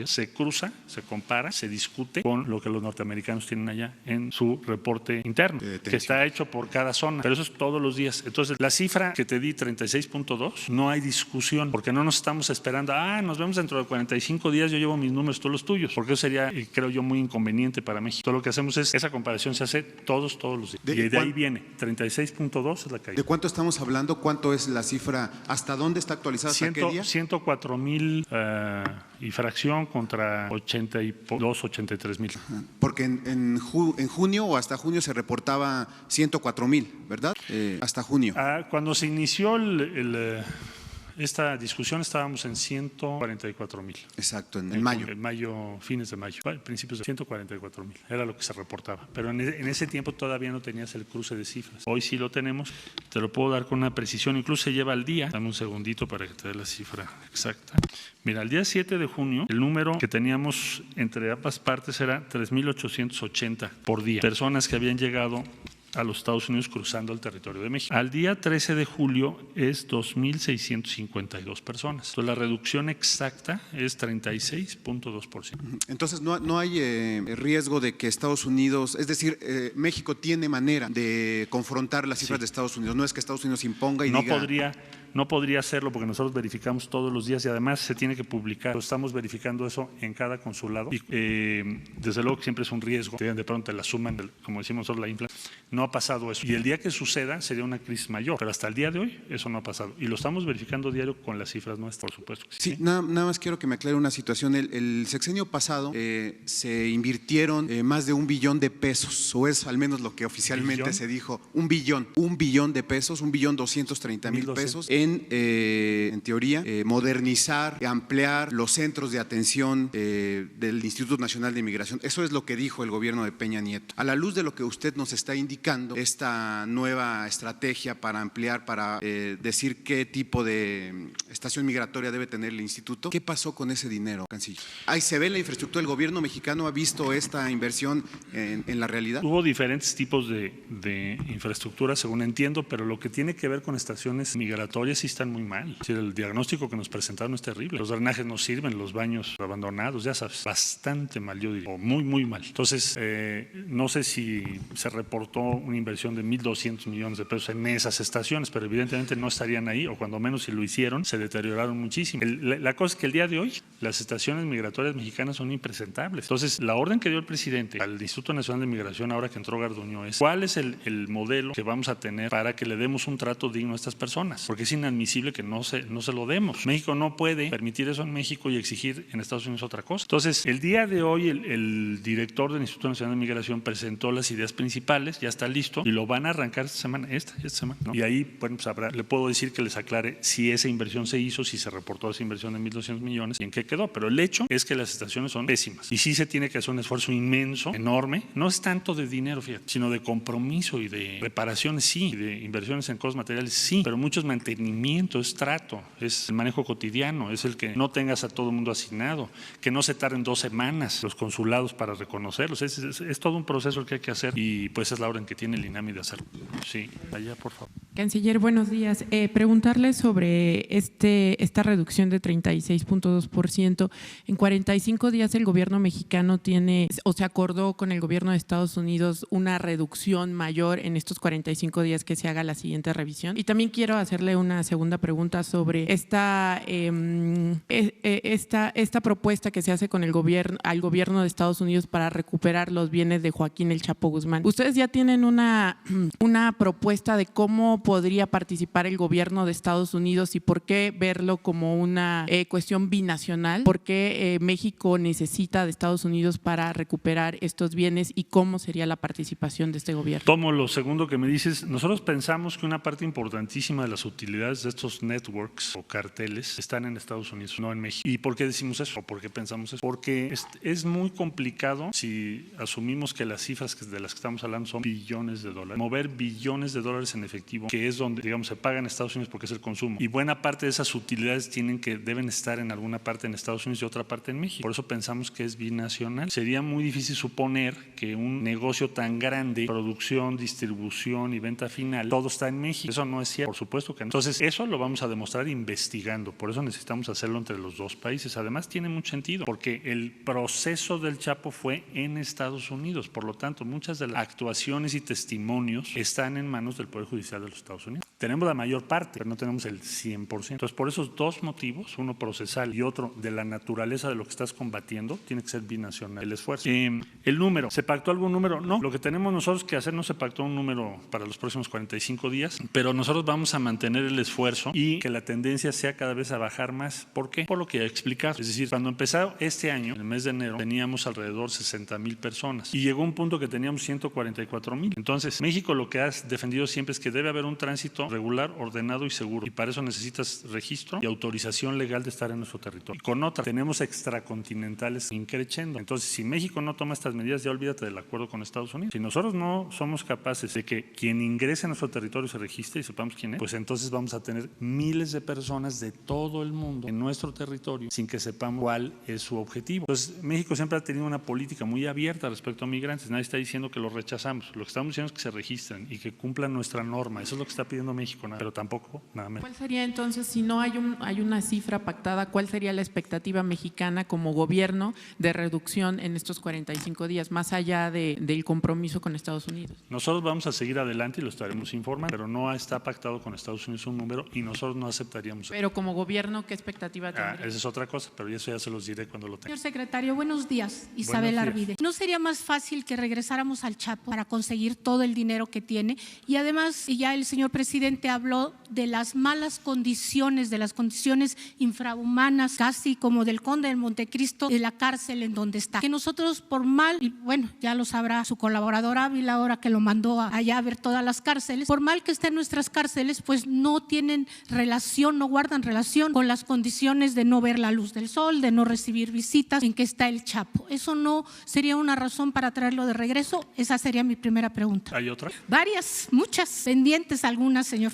se cruza, se compara, se discute con lo que los norteamericanos tienen allá en su reporte interno, que está hecho por cada zona, pero eso es todos los días. Entonces, la cifra que te di, 36.2, no hay discusión, porque no nos estamos esperando, nos vemos dentro de 45 días, yo llevo mis números, tú los tuyos, porque eso sería, creo yo, muy inconveniente para México. Todo lo que hacemos es, esa comparación se hace todos los días. Y de ahí viene, 36.2 es la caída. ¿De cuánto estamos hablando? ¿Cuánto es la cifra? ¿Hasta dónde está actualizada? ¿Hasta qué día? 104,000 y fracción contra 83,000. Porque en junio o hasta junio se reportaba 104,000, ¿verdad? Hasta junio. Cuando se inició esta discusión estábamos en 144,000. Exacto, en mayo. En mayo, fines de mayo, principios de 144,000, era lo que se reportaba. Pero en ese tiempo todavía no tenías el cruce de cifras. Hoy sí lo tenemos, te lo puedo dar con una precisión, incluso se lleva al día. Dame un segundito para que te dé la cifra exacta. Mira, el día 7 de junio, el número que teníamos entre ambas partes era 3,880 por día. Personas que habían llegado a los Estados Unidos cruzando el territorio de México. Al día 13 de julio es 2,652 personas. Entonces, la reducción exacta es 36.2%. Entonces, no hay riesgo de que Estados Unidos, es decir, México tiene manera de confrontar las cifras de Estados Unidos. No es que Estados Unidos imponga y diga… No podría hacerlo porque nosotros verificamos todos los días y además se tiene que publicar. Estamos verificando eso en cada consulado y desde luego que siempre es un riesgo. De pronto la suman, como decimos nosotros, la inflación. No ha pasado eso. Y el día que suceda sería una crisis mayor. Pero hasta el día de hoy eso no ha pasado. Y lo estamos verificando diario con las cifras nuestras, por supuesto. Sí, nada más quiero que me aclare una situación. El sexenio pasado se invirtieron más de 1 billón de pesos, o es al menos lo que oficialmente se dijo. 1 billón de pesos, 1,230,000 pesos en teoría, modernizar, ampliar los centros de atención del Instituto Nacional de Migración. Eso es lo que dijo el gobierno de Peña Nieto. A la luz de lo que usted nos está indicando, esta nueva estrategia para ampliar, para decir qué tipo de estación migratoria debe tener el instituto, ¿qué pasó con ese dinero, canciller? Ahí se ve la infraestructura. ¿El gobierno mexicano ha visto esta inversión en la realidad? Hubo diferentes tipos de infraestructura, según entiendo, pero lo que tiene que ver con estaciones migratorias sí están muy mal. Es decir, el diagnóstico que nos presentaron es terrible. Los drenajes no sirven, los baños abandonados, ya sabes, bastante mal, yo diría, o muy mal. Entonces, no sé si se reportó una inversión de 1,200 millones de pesos en esas estaciones, pero evidentemente no estarían ahí, o cuando menos si lo hicieron, se deterioraron muchísimo. La cosa es que el día de hoy las estaciones migratorias mexicanas son impresentables. Entonces, la orden que dio el presidente al Instituto Nacional de Migración, ahora que entró Garduño, es ¿cuál es el modelo que vamos a tener para que le demos un trato digno a estas personas? Porque es inadmisible que no se lo demos. México no puede permitir eso en México y exigir en Estados Unidos otra cosa. Entonces, el día de hoy el director del Instituto Nacional de Migración presentó las ideas principales, ya está listo y lo van a arrancar esta semana, ¿no? Y ahí, bueno, pues le puedo decir que les aclare si esa inversión se hizo, si se reportó esa inversión de 1,200 millones y en qué quedó, pero el hecho es que las estaciones son pésimas y sí se tiene que hacer un esfuerzo inmenso, enorme, no es tanto de dinero, fíjate, sino de compromiso y de reparaciones, sí, y de inversiones en cosas materiales, sí, pero muchos mantenimientos mantenimiento, es trato, es el manejo cotidiano, es el que no tengas a todo el mundo asignado, que no se tarden 2 semanas los consulados para reconocerlos. Es todo un proceso el que hay que hacer y pues es la hora en que tiene el INAMI de hacerlo. Sí, allá por favor. Canciller, buenos días. Preguntarle sobre esta reducción de 36.2%. En 45 días el gobierno mexicano tiene o se acordó con el gobierno de Estados Unidos una reducción mayor en estos 45 días que se haga la siguiente revisión. Y también quiero hacerle una segunda pregunta sobre esta propuesta que se hace con al gobierno de Estados Unidos para recuperar los bienes de Joaquín El Chapo Guzmán. ¿Ustedes ya tienen una propuesta de cómo podría participar el gobierno de Estados Unidos y por qué verlo como una cuestión binacional? ¿Por qué México necesita de Estados Unidos para recuperar estos bienes y cómo sería la participación de este gobierno? Tomo lo segundo que me dices. Nosotros pensamos que una parte importantísima de las utilidades de estos networks o carteles están en Estados Unidos, no en México. ¿Y por qué decimos eso? ¿O por qué pensamos eso? Porque es muy complicado si asumimos que las cifras de las que estamos hablando son billones de dólares. Mover billones de dólares en efectivo, que es donde, digamos, se paga en Estados Unidos porque es el consumo. Y buena parte de esas utilidades deben estar en alguna parte en Estados Unidos y otra parte en México. Por eso pensamos que es binacional. Sería muy difícil suponer que un negocio tan grande, producción, distribución y venta final, todo está en México. Eso no es cierto, por supuesto que no. Entonces, eso lo vamos a demostrar investigando. Por eso necesitamos hacerlo entre los dos países. Además, tiene mucho sentido, porque el proceso del Chapo fue en Estados Unidos. Por lo tanto, muchas de las actuaciones y testimonios están en manos del Poder Judicial de los Estados Unidos. Tenemos la mayor parte, pero no tenemos el 100%. Entonces, por esos dos motivos, uno procesal y otro de la naturaleza de lo que estás combatiendo, tiene que ser binacional el esfuerzo. El número, ¿se pactó algún número? No, lo que tenemos nosotros que hacer, no se pactó un número para los próximos 45 días, pero nosotros vamos a mantener el esfuerzo y que la tendencia sea cada vez a bajar más. ¿Por qué? Por lo que he explicado. Es decir, cuando empezó este año, en el mes de enero, teníamos alrededor 60,000 personas y llegó un punto que teníamos 144,000. Entonces, México lo que ha defendido siempre es que debe haber un tránsito regular, ordenado y seguro, y para eso necesitas registro y autorización legal de estar en nuestro territorio. Y con otra, tenemos extracontinentales increciendo. Entonces, si México no toma estas medidas, ya olvídate del acuerdo con Estados Unidos. Si nosotros no somos capaces de que quien ingrese a nuestro territorio se registre y sepamos quién es, pues entonces vamos a tener miles de personas de todo el mundo en nuestro territorio sin que sepamos cuál es su objetivo. Entonces, México siempre ha tenido una política muy abierta respecto a migrantes. Nadie está diciendo que los rechazamos. Lo que estamos diciendo es que se registren y que cumplan nuestra norma. Eso es lo que está pidiendo México, pero tampoco nada menos. ¿Cuál sería entonces, si no hay una cifra pactada, cuál sería la expectativa mexicana como gobierno de reducción en estos 45 días, más allá del compromiso con Estados Unidos? Nosotros vamos a seguir adelante y lo estaremos informando, pero no está pactado con Estados Unidos un número y nosotros no aceptaríamos. Pero como gobierno, ¿qué expectativa tendría? Esa es otra cosa, pero eso ya se los diré cuando lo tenga. Señor secretario, buenos días. Isabel Arvide. ¿No sería más fácil que regresáramos al Chapo para conseguir todo el dinero que tiene? Y además, ya el señor presidente habló de las malas condiciones, de las condiciones infrahumanas, casi como del Conde del Montecristo, de la cárcel en donde está. Que nosotros por mal, y bueno, ya lo sabrá su colaborador Ávila ahora que lo mandó allá a ver todas las cárceles, por mal que estén nuestras cárceles, pues no tienen relación, no guardan relación con las condiciones de no ver la luz del sol, de no recibir visitas en que está el Chapo. ¿Eso no sería una razón para traerlo de regreso? Esa sería mi primera pregunta. ¿Hay otra? Varias, muchas, pendientes algunas, señor.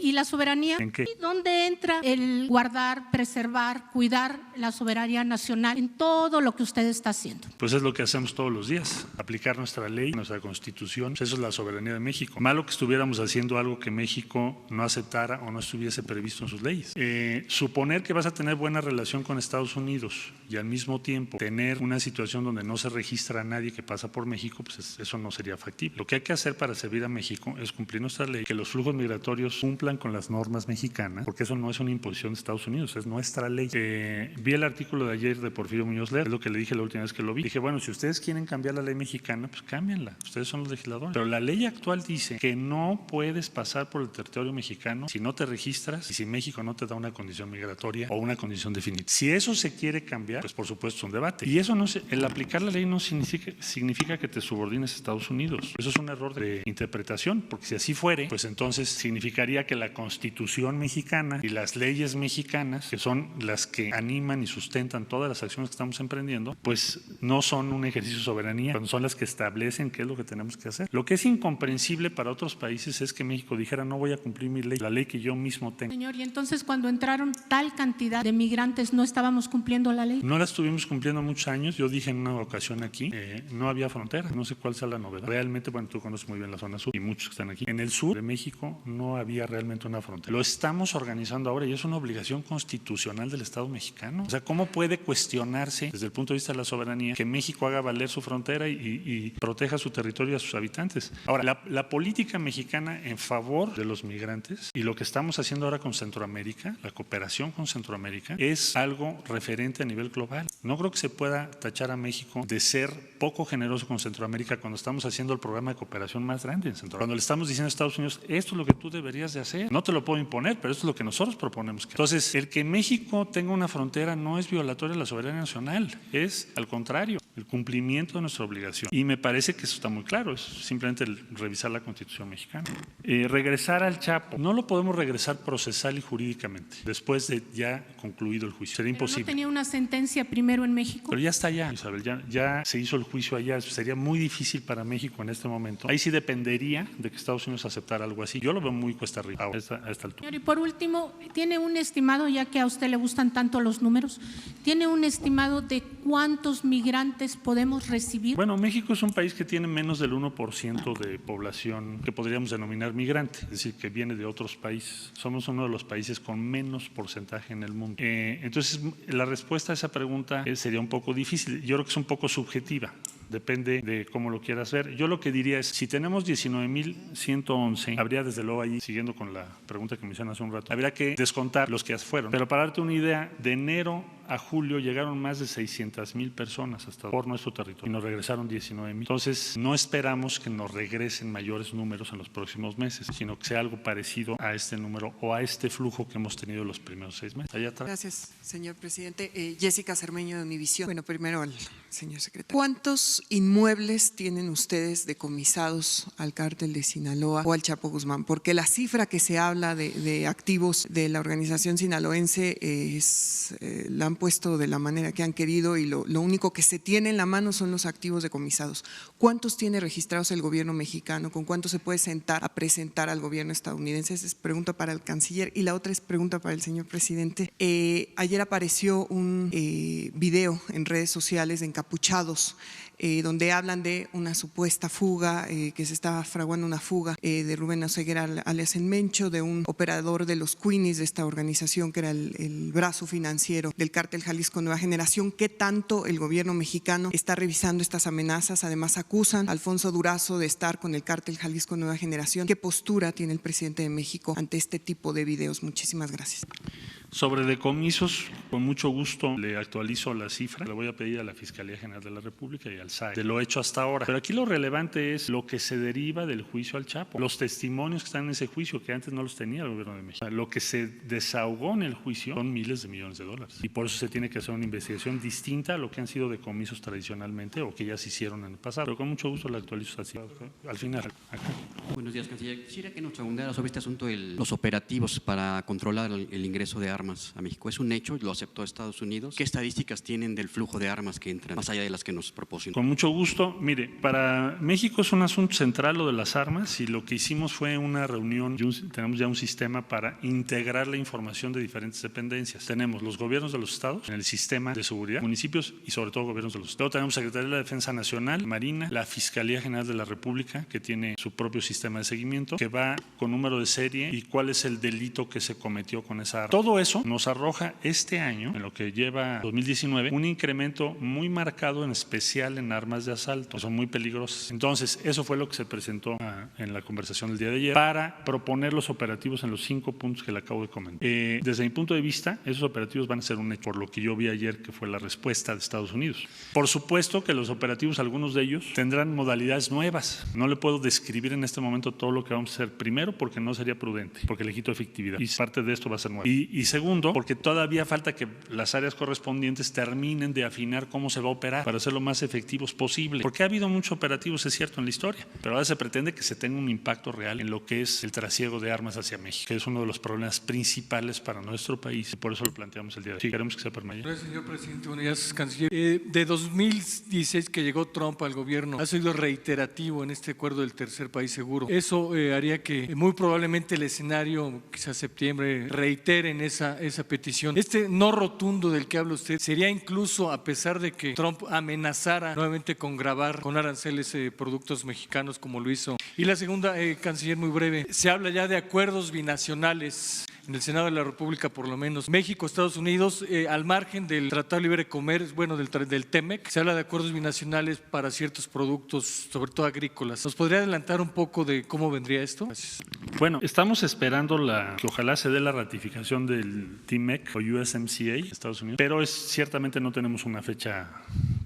¿Y la soberanía? ¿En qué? ¿Dónde entra el guardar, preservar, cuidar la soberanía nacional en todo lo que usted está haciendo? Pues es lo que hacemos todos los días, aplicar nuestra ley, nuestra constitución. Eso es la soberanía de México. Malo que estuviéramos haciendo algo que México no aceptara o no estuviese previsto en sus leyes. Suponer que vas a tener buena relación con Estados Unidos y al mismo tiempo tener una situación donde no se registra a nadie que pasa por México, pues eso no sería factible. Lo que hay que hacer para servir a México es cumplir nuestra ley, que los flujos migratorios cumplan con las normas mexicanas, porque eso no es una imposición de Estados Unidos, es nuestra ley. Vi el artículo de ayer de Porfirio Muñoz Ledo, es lo que le dije la última vez que lo vi. Dije, bueno, si ustedes quieren cambiar la ley mexicana, pues cámbianla, ustedes son los legisladores. Pero la ley actual dice que no puedes pasar por el territorio mexicano si no te registras y si México no te da una condición migratoria o una condición definitiva. Si eso se quiere cambiar, pues por supuesto es un debate. Y eso no el aplicar la ley no significa que te subordines a Estados Unidos. Eso es un error de interpretación, porque si así fuere, pues entonces Entonces, significaría que la Constitución mexicana y las leyes mexicanas, que son las que animan y sustentan todas las acciones que estamos emprendiendo, pues no son un ejercicio de soberanía, cuando son las que establecen qué es lo que tenemos que hacer. Lo que es incomprensible para otros países es que México dijera no voy a cumplir mi ley, la ley que yo mismo tengo. Señor, y entonces cuando entraron tal cantidad de migrantes, ¿no estábamos cumpliendo la ley? No la estuvimos cumpliendo muchos años. Yo dije en una ocasión aquí, no había frontera, no sé cuál sea la novedad. Realmente, bueno, tú conoces muy bien la zona sur y muchos que están aquí. En el sur de México no había realmente una frontera. Lo estamos organizando ahora y es una obligación constitucional del Estado mexicano. O sea, ¿cómo puede cuestionarse desde el punto de vista de la soberanía que México haga valer su frontera y proteja su territorio y a sus habitantes? Ahora, la política mexicana en favor de los migrantes y lo que estamos haciendo ahora con Centroamérica, la cooperación con Centroamérica, es algo referente a nivel global. No creo que se pueda tachar a México de ser poco generoso con Centroamérica cuando estamos haciendo el programa de cooperación más grande en Centroamérica. Cuando le estamos diciendo a Estados Unidos, esto es lo que tú deberías de hacer. No te lo puedo imponer, pero esto es lo que nosotros proponemos. Entonces, el que México tenga una frontera no es violatoria de la soberanía nacional, es al contrario, el cumplimiento de nuestra obligación. Y me parece que eso está muy claro, es simplemente revisar la Constitución mexicana. Regresar al Chapo, no lo podemos regresar procesal y jurídicamente, después de ya concluido el juicio. Sería imposible. ¿No tenía una sentencia primero en México? Pero ya está allá, Isabel, ya se hizo el juicio allá. Sería muy difícil para México en este momento. Ahí sí dependería de que Estados Unidos aceptara algo así. Yo lo veo muy cuesta arriba a esta altura. Señor, y por último, ¿tiene un estimado, ya que a usted le gustan tanto los números, tiene un estimado de cuántos migrantes podemos recibir? Bueno, México es un país que tiene menos del 1% de población que podríamos denominar migrante, es decir, que viene de otros países. Somos uno de los países con menos porcentaje en el mundo. Entonces, la respuesta a esa pregunta sería un poco difícil. Yo creo que es un poco subjetiva. Depende de cómo lo quieras ver. Yo lo que diría es, si tenemos 19,111, habría desde luego ahí, siguiendo con la pregunta que me hicieron hace un rato, habría que descontar los que ya fueron. Pero para darte una idea, de enero a julio llegaron más de 600,000 personas hasta por nuestro territorio y nos regresaron 19,000. Entonces, no esperamos que nos regresen mayores números en los próximos meses, sino que sea algo parecido a este número o a este flujo que hemos tenido los primeros 6 meses. Allá atrás. Gracias, señor presidente. Jessica Cermeño, de Univisión. Bueno, primero al señor secretario. ¿Cuántos inmuebles tienen ustedes decomisados al cártel de Sinaloa o al Chapo Guzmán? Porque la cifra que se habla de activos de la organización sinaloense la han puesto de la manera que han querido y lo único que se tiene en la mano son los activos decomisados. ¿Cuántos tiene registrados el gobierno mexicano? ¿Con cuánto se puede sentar a presentar al gobierno estadounidense? Esa es pregunta para el canciller y la otra es pregunta para el señor presidente. Ayer apareció un video en redes sociales de encapuchados donde hablan de una supuesta fuga, que se estaba fraguando una fuga de Rubén Oseguera alias El Mencho, de un operador de los Queenies de esta organización que era el brazo financiero del cártel Jalisco Nueva Generación. ¿Qué tanto el gobierno mexicano está revisando estas amenazas? Además acusan a Alfonso Durazo de estar con el cártel Jalisco Nueva Generación. ¿Qué postura tiene el presidente de México ante este tipo de videos? Muchísimas gracias. Sobre decomisos, con mucho gusto le actualizo la cifra. Le voy a pedir a la Fiscalía General de la República y al SAE de lo hecho hasta ahora. Pero aquí lo relevante es lo que se deriva del juicio al Chapo. Los testimonios que están en ese juicio, que antes no los tenía el gobierno de México. Lo que se desahogó en el juicio son miles de millones de dólares. Y por eso se tiene que hacer una investigación distinta a lo que han sido decomisos tradicionalmente o que ya se hicieron en el pasado. Pero con mucho gusto le actualizo así. Al final. Acá. Buenos días, canciller. Quisiera que nos preguntara sobre este asunto de los operativos para controlar el ingreso de armas a México. Es un hecho, lo aceptó Estados Unidos. ¿Qué estadísticas tienen del flujo de armas que entran, más allá de las que nos proporcionan? Con mucho gusto. Mire, para México es un asunto central lo de las armas y lo que hicimos fue una reunión, tenemos ya un sistema para integrar la información de diferentes dependencias. Tenemos los gobiernos de los estados en el sistema de seguridad, municipios y sobre todo gobiernos de los estados. Luego tenemos Secretaría de la Defensa Nacional, Marina, la Fiscalía General de la República, que tiene su propio sistema de seguimiento, que va con número de serie y cuál es el delito que se cometió con esa arma. Todo eso nos arroja este año, en lo que lleva 2019, un incremento muy marcado, en especial en armas de asalto, que son muy peligrosas. Entonces, eso fue lo que se presentó en la conversación del día de ayer para proponer los operativos en los 5 puntos que le acabo de comentar. Desde mi punto de vista, esos operativos van a ser un hecho, por lo que yo vi ayer que fue la respuesta de Estados Unidos. Por supuesto que los operativos, algunos de ellos, tendrán modalidades nuevas. No le puedo describir en este momento todo lo que vamos a hacer primero porque no sería prudente, porque le quito efectividad y parte de esto va a ser nuevo. Y segundo, porque todavía falta que las áreas correspondientes terminen de afinar cómo se va a operar para ser lo más efectivos posible. Porque ha habido muchos operativos, es cierto, en la historia, pero ahora se pretende que se tenga un impacto real en lo que es el trasiego de armas hacia México, que es uno de los problemas principales para nuestro país, y por eso lo planteamos el día de hoy. Sí, queremos que sea permanente. Gracias, señor presidente. Bueno, ya es canciller. De 2016 que llegó Trump al gobierno, ha sido reiterativo en este acuerdo del tercer país seguro. Eso haría que muy probablemente el escenario, quizás septiembre, reiteren esa petición. Este no rotundo del que habla usted sería incluso a pesar de que Trump amenazara nuevamente con gravar con aranceles productos mexicanos como lo hizo. Y la segunda, canciller, muy breve, se habla ya de acuerdos binacionales en el Senado de la República, por lo menos. México, Estados Unidos, al margen del Tratado de Libre Comercio, bueno, del TEMEC, se habla de acuerdos binacionales para ciertos productos, sobre todo agrícolas. ¿Nos podría adelantar un poco de cómo vendría esto? Gracias. Bueno, estamos esperando que ojalá se dé la ratificación del TMEC o USMCA, Estados Unidos, pero ciertamente no tenemos una fecha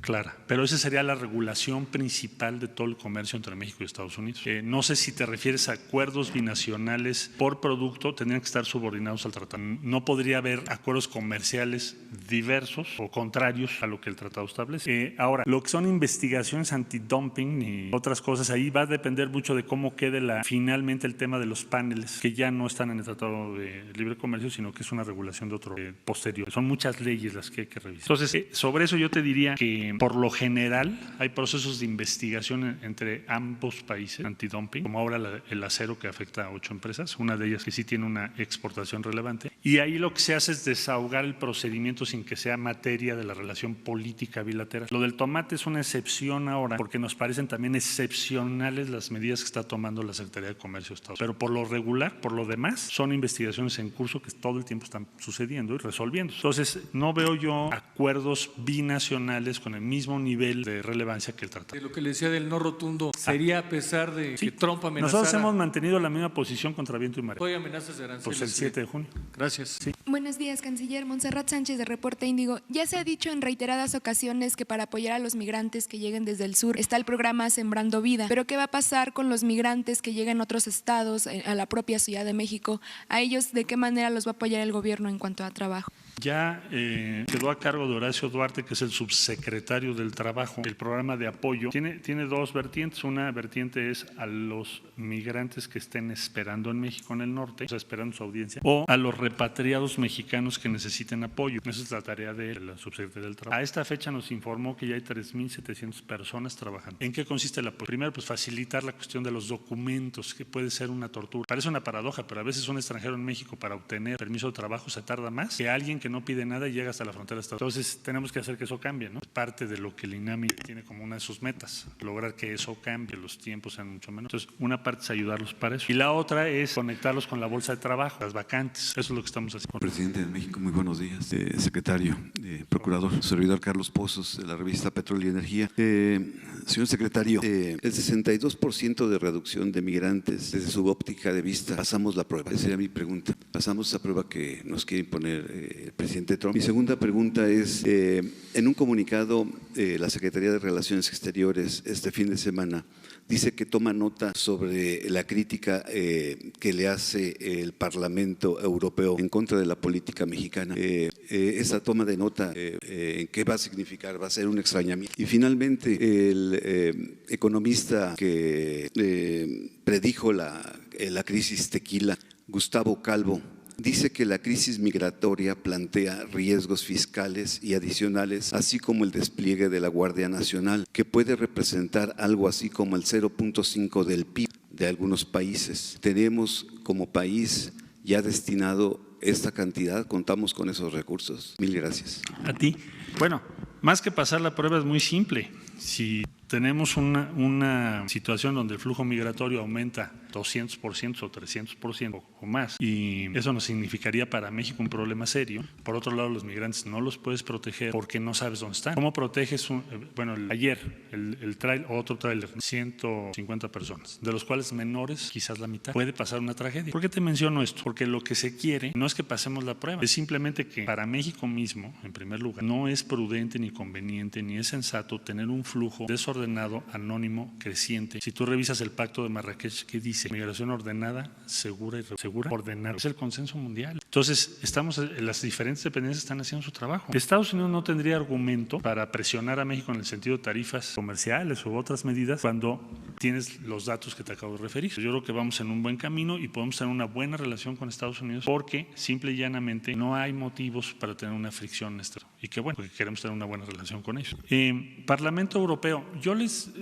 clara. Pero esa sería la regulación principal de todo el comercio entre México y Estados Unidos. No sé si te refieres a acuerdos binacionales por producto, tendrían que estar subordinados al tratado. No podría haber acuerdos comerciales diversos o contrarios a lo que el tratado establece. Ahora, lo que son investigaciones antidumping y otras cosas, ahí va a depender mucho de cómo quede finalmente el tema de los paneles, que ya no están en el Tratado de Libre Comercio, sino que es una regulación de otro posterior. Son muchas leyes las que hay que revisar. Entonces, sobre eso yo te diría que por lo general hay procesos de investigación entre ambos países antidumping, como ahora el acero que afecta a 8 empresas, una de ellas que sí tiene una exportación relevante, y ahí lo que se hace es desahogar el procedimiento sin que sea materia de la relación política bilateral. Lo del tomate es una excepción ahora, porque nos parecen también excepcionales las medidas que está tomando la Secretaría de Comercio de Estados Unidos. Pero por lo regular, por lo demás, son investigaciones en curso que todo el tiempo están sucediendo y resolviendo. Entonces, no veo yo acuerdos binacionales con el mismo nivel de relevancia que el tratado. De lo que le decía del no rotundo, sería a pesar de que Trump amenazara. Nosotros hemos mantenido la misma posición contra viento y marea. Hoy amenazas de aranceles. Pues el 7 de junio. Gracias. Sí. Buenos días, canciller. Montserrat Sánchez, de Reporte Índigo. Ya se ha dicho en reiteradas ocasiones que para apoyar a los migrantes que lleguen desde el sur está el programa Sembrando Vida. Pero ¿qué va a pasar con los migrantes que lleguen a otros estados, a la propia Ciudad de México? ¿A ellos de qué manera los va a apoyar el gobierno en cuanto a trabajo? Ya quedó a cargo de Horacio Duarte, que es el subsecretario del Trabajo. El programa de apoyo tiene dos vertientes. Una vertiente es a los migrantes que estén esperando en México, en el norte, o sea, esperando su audiencia, o a los repatriados mexicanos que necesiten apoyo. Esa es la tarea de la subsecretaria del Trabajo. A esta fecha nos informó que ya hay 3,700 personas trabajando. ¿En qué consiste el apoyo? Primero, pues facilitar la cuestión de los documentos, que puede ser una tortura. Parece una paradoja, pero a veces un extranjero en México para obtener permiso de trabajo se tarda más que alguien que no pide nada y llega hasta la frontera de Estados Unidos. Entonces tenemos que hacer que eso cambie, ¿no? Es parte de lo que el INAMI tiene como una de sus metas, lograr que eso cambie, los tiempos sean mucho menos. Entonces, una parte es ayudarlos para eso. Y la otra es conectarlos con la bolsa de trabajo, las vacantes. Eso es lo que estamos haciendo. Presidente de México, muy buenos días. Secretario, procurador, servidor Carlos Pozos, de la revista Petróleo y Energía. Señor secretario, el 62% de reducción de migrantes, desde su óptica de vista, pasamos la prueba. Esa sería mi pregunta. Pasamos esa prueba que nos quiere imponer el presidente Trump. Mi segunda pregunta es, en un comunicado, la Secretaría de Relaciones Exteriores este fin de semana dice que toma nota sobre la crítica que le hace el Parlamento Europeo en contra de la política mexicana. Esa toma de nota, ¿qué va a significar? ¿Va a ser un extrañamiento? Y finalmente, el economista que predijo la crisis tequila, Gustavo Calvo, dice que la crisis migratoria plantea riesgos fiscales y adicionales, así como el despliegue de la Guardia Nacional, que puede representar algo así como el 0.5 del PIB de algunos países. Tenemos como país ya destinado esta cantidad, contamos con esos recursos. Mil gracias. A ti. Bueno, más que pasar la prueba es muy simple. Si tenemos una situación donde el flujo migratorio aumenta 200% o 300% o más, y eso nos significaría para México un problema serio. Por otro lado, los migrantes no los puedes proteger porque no sabes dónde están. ¿Cómo proteges? Ayer otro tráiler, 150 personas, de los cuales menores quizás la mitad. Puede pasar una tragedia. ¿Por qué te menciono esto? Porque lo que se quiere no es que pasemos la prueba, es simplemente que para México mismo, en primer lugar, no es prudente ni conveniente ni es sensato tener un flujo desordenado, anónimo, creciente. Si tú revisas el Pacto de Marrakech, ¿qué dice? dice migración ordenada, segura y segura, ordenada. Es el consenso mundial. Entonces, las diferentes dependencias están haciendo su trabajo. Estados Unidos no tendría argumento para presionar a México en el sentido de tarifas comerciales u otras medidas cuando tienes los datos que te acabo de referir. Yo creo que vamos en un buen camino y podemos tener una buena relación con Estados Unidos porque simple y llanamente no hay motivos para tener una fricción en esto. Y que bueno, porque queremos tener una buena relación con ellos. Parlamento Europeo,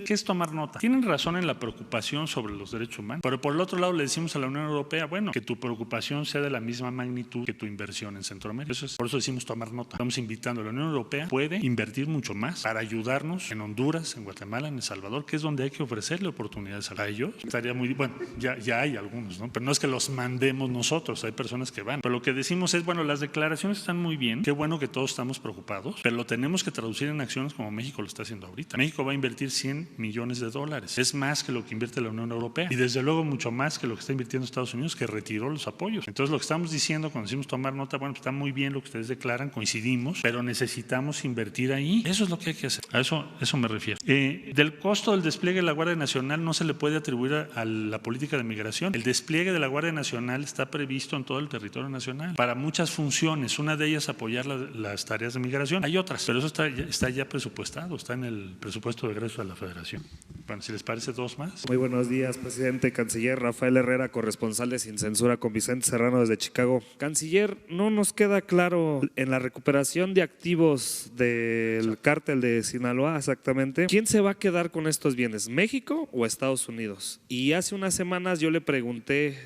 ¿qué es tomar nota? Tienen razón en la preocupación sobre los derechos humanos, pero por el otro lado le decimos a la Unión Europea, bueno, que tu preocupación sea de la misma magnitud que tu inversión en Centroamérica. Por eso decimos tomar nota. Estamos invitando a la Unión Europea, puede invertir mucho más para ayudarnos en Honduras, en Guatemala, en El Salvador, que es donde hay que ofrecerle oportunidades a ellos. Estaría muy, bueno, ya hay algunos, ¿no? Pero no es que los mandemos nosotros, hay personas que van. Pero lo que decimos es, bueno, las declaraciones están muy bien, qué bueno que todos estamos preocupados, pero lo tenemos que traducir en acciones como México lo está haciendo ahorita. México va a invertir $100 millones, es más que lo que invierte la Unión Europea y desde luego mucho más que lo que está invirtiendo Estados Unidos, que retiró los apoyos. Entonces lo que estamos diciendo cuando decimos tomar nota, bueno, pues está muy bien lo que ustedes declaran, coincidimos, pero necesitamos invertir ahí. Eso es lo que hay que hacer, a eso me refiero. Del costo del despliegue de la Guardia Nacional no se le puede atribuir a la política de migración. El despliegue de la Guardia Nacional está previsto en todo el territorio nacional para muchas funciones, una de ellas apoyar las tareas de migración. Hay otras, pero eso está ya presupuestado, está en el presupuesto de egreso de la Federación. Bueno, si les parece, dos más. Muy buenos días, presidente. Canciller Rafael Herrera, corresponsal de Sin Censura con Vicente Serrano desde Chicago. Canciller, no nos queda claro en la recuperación de activos del cártel de Sinaloa exactamente, ¿quién se va a quedar con estos bienes, México o Estados Unidos? Y hace unas semanas yo le pregunté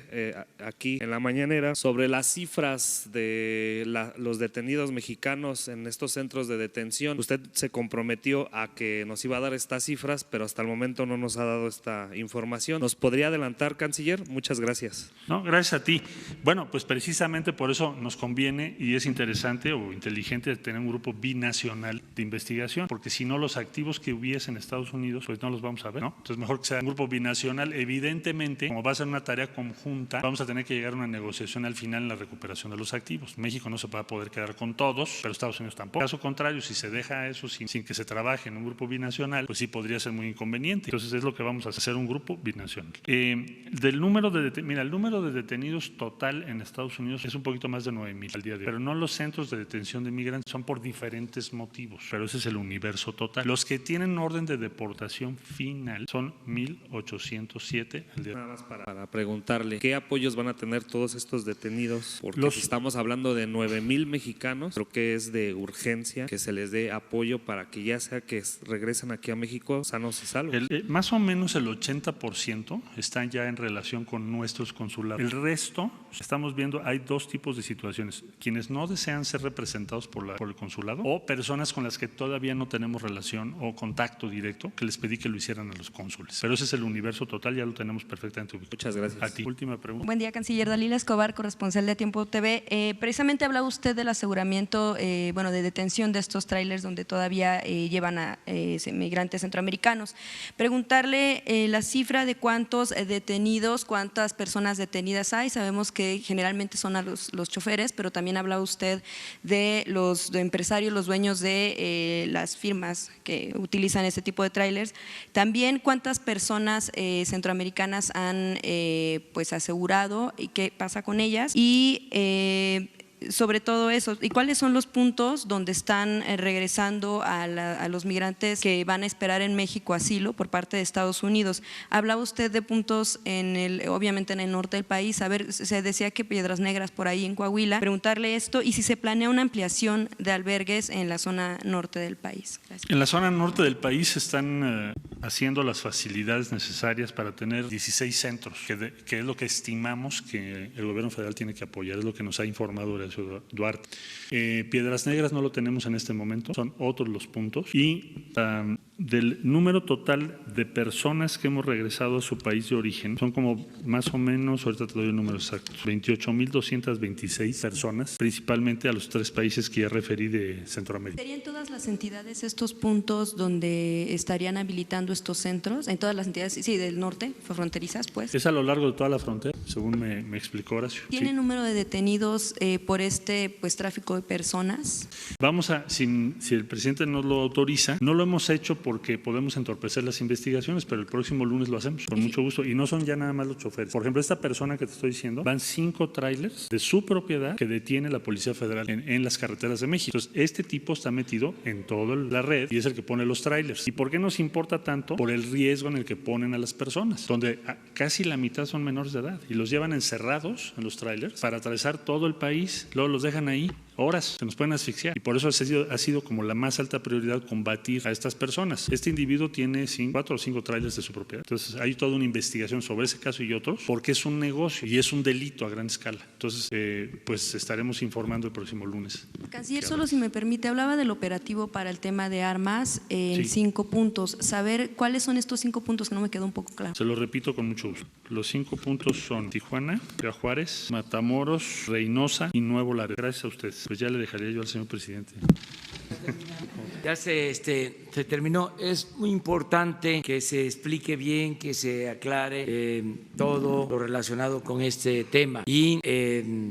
aquí en la mañanera sobre las cifras de los detenidos mexicanos en estos centros de detención. Usted se comprometió a que nos iba a dar estas cifras, pero hasta el momento no nos ha dado esta información. ¿Nos podría adelantar, canciller? Muchas gracias. No, gracias a ti. Bueno, pues precisamente por eso nos conviene y es interesante o inteligente tener un grupo binacional de investigación, porque si no los activos que hubiese en Estados Unidos, pues no los vamos a ver, ¿no? Entonces mejor que sea un grupo binacional. Evidentemente, como va a ser una tarea conjunta, vamos a tener que llegar a una negociación al final en la recuperación de los activos. México no se va a poder quedar con todos, pero Estados Unidos tampoco. Caso contrario, si se deja eso sin que se trabaje en un grupo binacional, pues sí podría ser muy inconveniente. Entonces es lo que vamos a hacer, un grupo binacional. El número de detenidos total en Estados Unidos es un poquito más de 9,000 al día de hoy, pero no los centros de detención de migrantes, son por diferentes motivos, pero ese es el universo total. Los que tienen orden de deportación final son 1,807 al día de hoy. Nada más para preguntarle, ¿qué apoyos van a tener todos estos detenidos? Porque estamos hablando de 9,000 mexicanos, creo que es de urgencia que se les dé apoyo para que ya sea que regresen aquí a México sanos y salvos. Más o menos el 80% están ya en relación con nuestros consulados. El resto, estamos viendo, hay dos tipos de situaciones. Quienes no desean ser representados por el consulado o personas con las que todavía no tenemos relación o contacto directo, que les pedí que lo hicieran a los cónsules. Pero ese es el universo total, ya lo tenemos perfectamente ubicado. Muchas gracias. A ti. Última pregunta. Buen día, canciller. Dalila Escobar, corresponsal de Tiempo TV. Precisamente hablaba usted del aseguramiento, de detención de estos trailers donde todavía llevan a migrantes centroamericanos. Preguntarle la cifra de cuántos detenidos, cuántas personas detenidas hay. Sabemos que generalmente son a los choferes, pero también hablaba usted de los empresarios, los dueños de las firmas que utilizan este tipo de trailers. También cuántas personas centroamericanas han asegurado y qué pasa con ellas. Y sobre todo eso, ¿y cuáles son los puntos donde están regresando a los migrantes que van a esperar en México asilo por parte de Estados Unidos? Hablaba usted de puntos obviamente en el norte del país, se decía que Piedras Negras por ahí en Coahuila, preguntarle esto y si se planea una ampliación de albergues en la zona norte del país. Gracias. En la zona norte del país están haciendo las facilidades necesarias para tener 16 centros, que es lo que estimamos que el gobierno federal tiene que apoyar, es lo que nos ha informado Horacio Duarte. Piedras Negras no lo tenemos en este momento, son otros los puntos. Y del número total de personas que hemos regresado a su país de origen, son como más o menos, ahorita te doy el número exacto, 28,226 personas, principalmente a los 3 países que ya referí de Centroamérica. ¿Serían todas las entidades estos puntos donde estarían habilitando estos centros? ¿En todas las entidades, sí, del norte, fronterizas, pues? Es a lo largo de toda la frontera, según me explicó Horacio. ¿Tiene sí. número de detenidos por tráfico de personas? Vamos si el presidente nos lo autoriza, no lo hemos hecho porque podemos entorpecer las investigaciones, pero el próximo lunes lo hacemos con mucho gusto. Y no son ya nada más los choferes. Por ejemplo, esta persona que te estoy diciendo, van 5 trailers de su propiedad que detiene la Policía Federal en las carreteras de México. Entonces, este tipo está metido en toda la red y es el que pone los trailers. ¿Y por qué nos importa tanto? Por el riesgo en el que ponen a las personas, donde casi la mitad son menores de edad y los llevan encerrados en los trailers para atravesar todo el país, luego los dejan ahí horas, se nos pueden asfixiar, y por eso ha sido como la más alta prioridad combatir a estas personas. Este individuo tiene 4 o 5 trailers de su propiedad, entonces hay toda una investigación sobre ese caso y otros, porque es un negocio y es un delito a gran escala. Entonces, pues estaremos informando el próximo lunes. Canciller, solo si me permite, hablaba del operativo para el tema de armas en 5 puntos. Saber cuáles son estos 5 puntos, que no me quedó un poco claro. Se lo repito con mucho gusto. Los 5 puntos son Tijuana, Ciudad Juárez, Matamoros, Reynosa y Nuevo Laredo. Gracias a ustedes. Pues ya le dejaría yo al señor presidente. Ya se terminó. Es muy importante que se explique bien, que se aclare todo lo relacionado con este tema. Y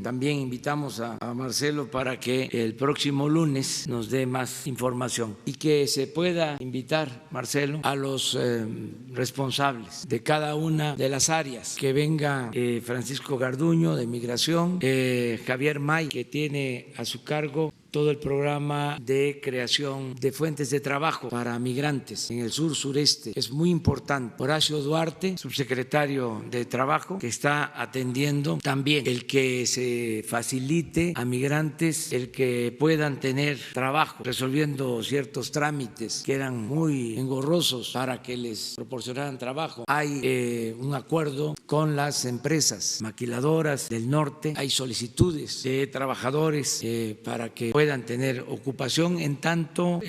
también invitamos a Marcelo para que el próximo lunes nos dé más información y que se pueda invitar, Marcelo, a los responsables de cada una de las áreas. Que venga Francisco Garduño de Migración, Javier May, que tiene a su cargo todo el programa de creación de fuentes de trabajo para migrantes en el sur sureste. Es muy importante. Horacio Duarte, subsecretario de Trabajo, que está atendiendo también el que se facilite a migrantes el que puedan tener trabajo, resolviendo ciertos trámites que eran muy engorrosos para que les proporcionaran trabajo. Hay un acuerdo con las empresas maquiladoras del norte, hay solicitudes de trabajadores para que puedan tener ocupación en tanto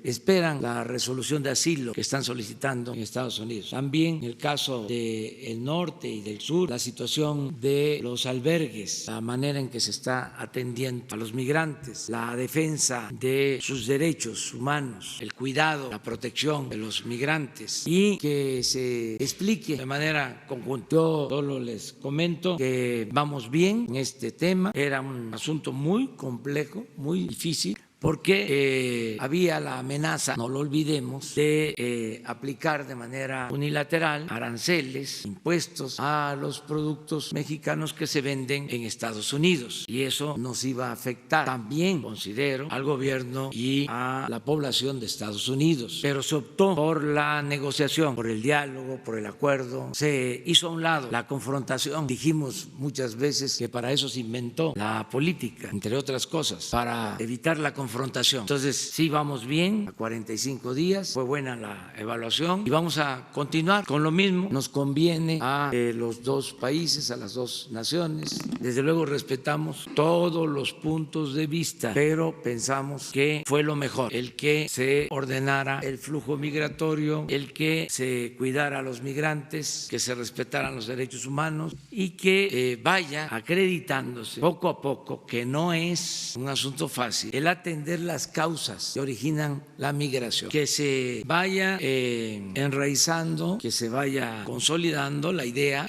esperan la resolución de asilo que están solicitando en Estados Unidos. También en el caso del norte y del sur, la situación de los albergues, la manera en que se está atendiendo a los migrantes, la defensa de sus derechos humanos, el cuidado, la protección de los migrantes y que se explique de manera conjunta. Yo solo les comento que vamos bien en este tema. Era un asunto muy complejo, muy difícil, porque había la amenaza, no lo olvidemos, de aplicar de manera unilateral aranceles, impuestos a los productos mexicanos que se venden en Estados Unidos, y eso nos iba a afectar también, considero, al gobierno y a la población de Estados Unidos. Pero se optó por la negociación, por el diálogo, por el acuerdo. Se hizo a un lado la confrontación. Dijimos muchas veces que para eso se inventó la política, entre otras cosas, para evitar la confrontación. Entonces, sí, vamos bien, a 45 días, fue buena la evaluación y vamos a continuar con lo mismo. Nos conviene a los dos países, a las dos naciones. Desde luego respetamos todos los puntos de vista, pero pensamos que fue lo mejor, el que se ordenara el flujo migratorio, el que se cuidara a los migrantes, que se respetaran los derechos humanos y que vaya acreditándose poco a poco, que no es un asunto fácil, el atender las causas que originan la migración, que se vaya enraizando, que se vaya consolidando la idea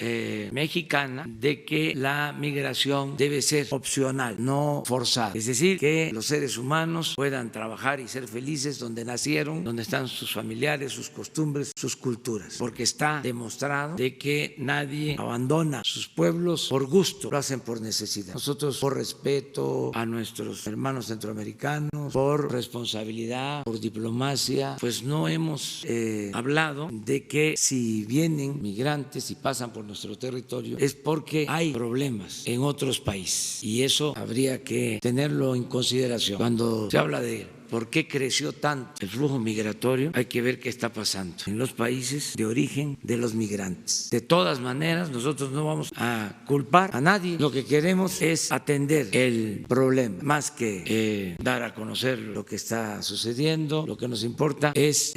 mexicana de que la migración debe ser opcional, no forzada. Es decir, que los seres humanos puedan trabajar y ser felices donde nacieron, donde están sus familiares, sus costumbres, sus culturas, porque está demostrado de que nadie abandona sus pueblos por gusto, lo hacen por necesidad. Nosotros, por respeto a nuestros hermanos centroamericanos, por responsabilidad, por diplomacia, pues no hemos hablado de que si vienen migrantes y pasan por nuestro territorio es porque hay problemas en otros países, y eso habría que tenerlo en consideración. Cuando se habla de ¿por qué creció tanto el flujo migratorio? Hay que ver qué está pasando en los países de origen de los migrantes. De todas maneras, nosotros no vamos a culpar a nadie. Lo que queremos es atender el problema, más que dar a conocer lo que está sucediendo. Lo que nos importa es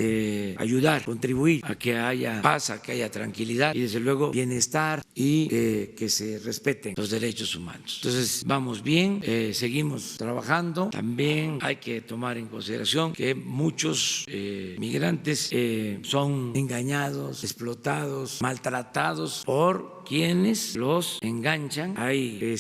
ayudar, contribuir a que haya paz, a que haya tranquilidad y desde luego bienestar y que se respeten los derechos humanos. Entonces, vamos bien, seguimos trabajando. También hay que tomar en en consideración que muchos migrantes son engañados, explotados, maltratados por quienes los enganchan. Hay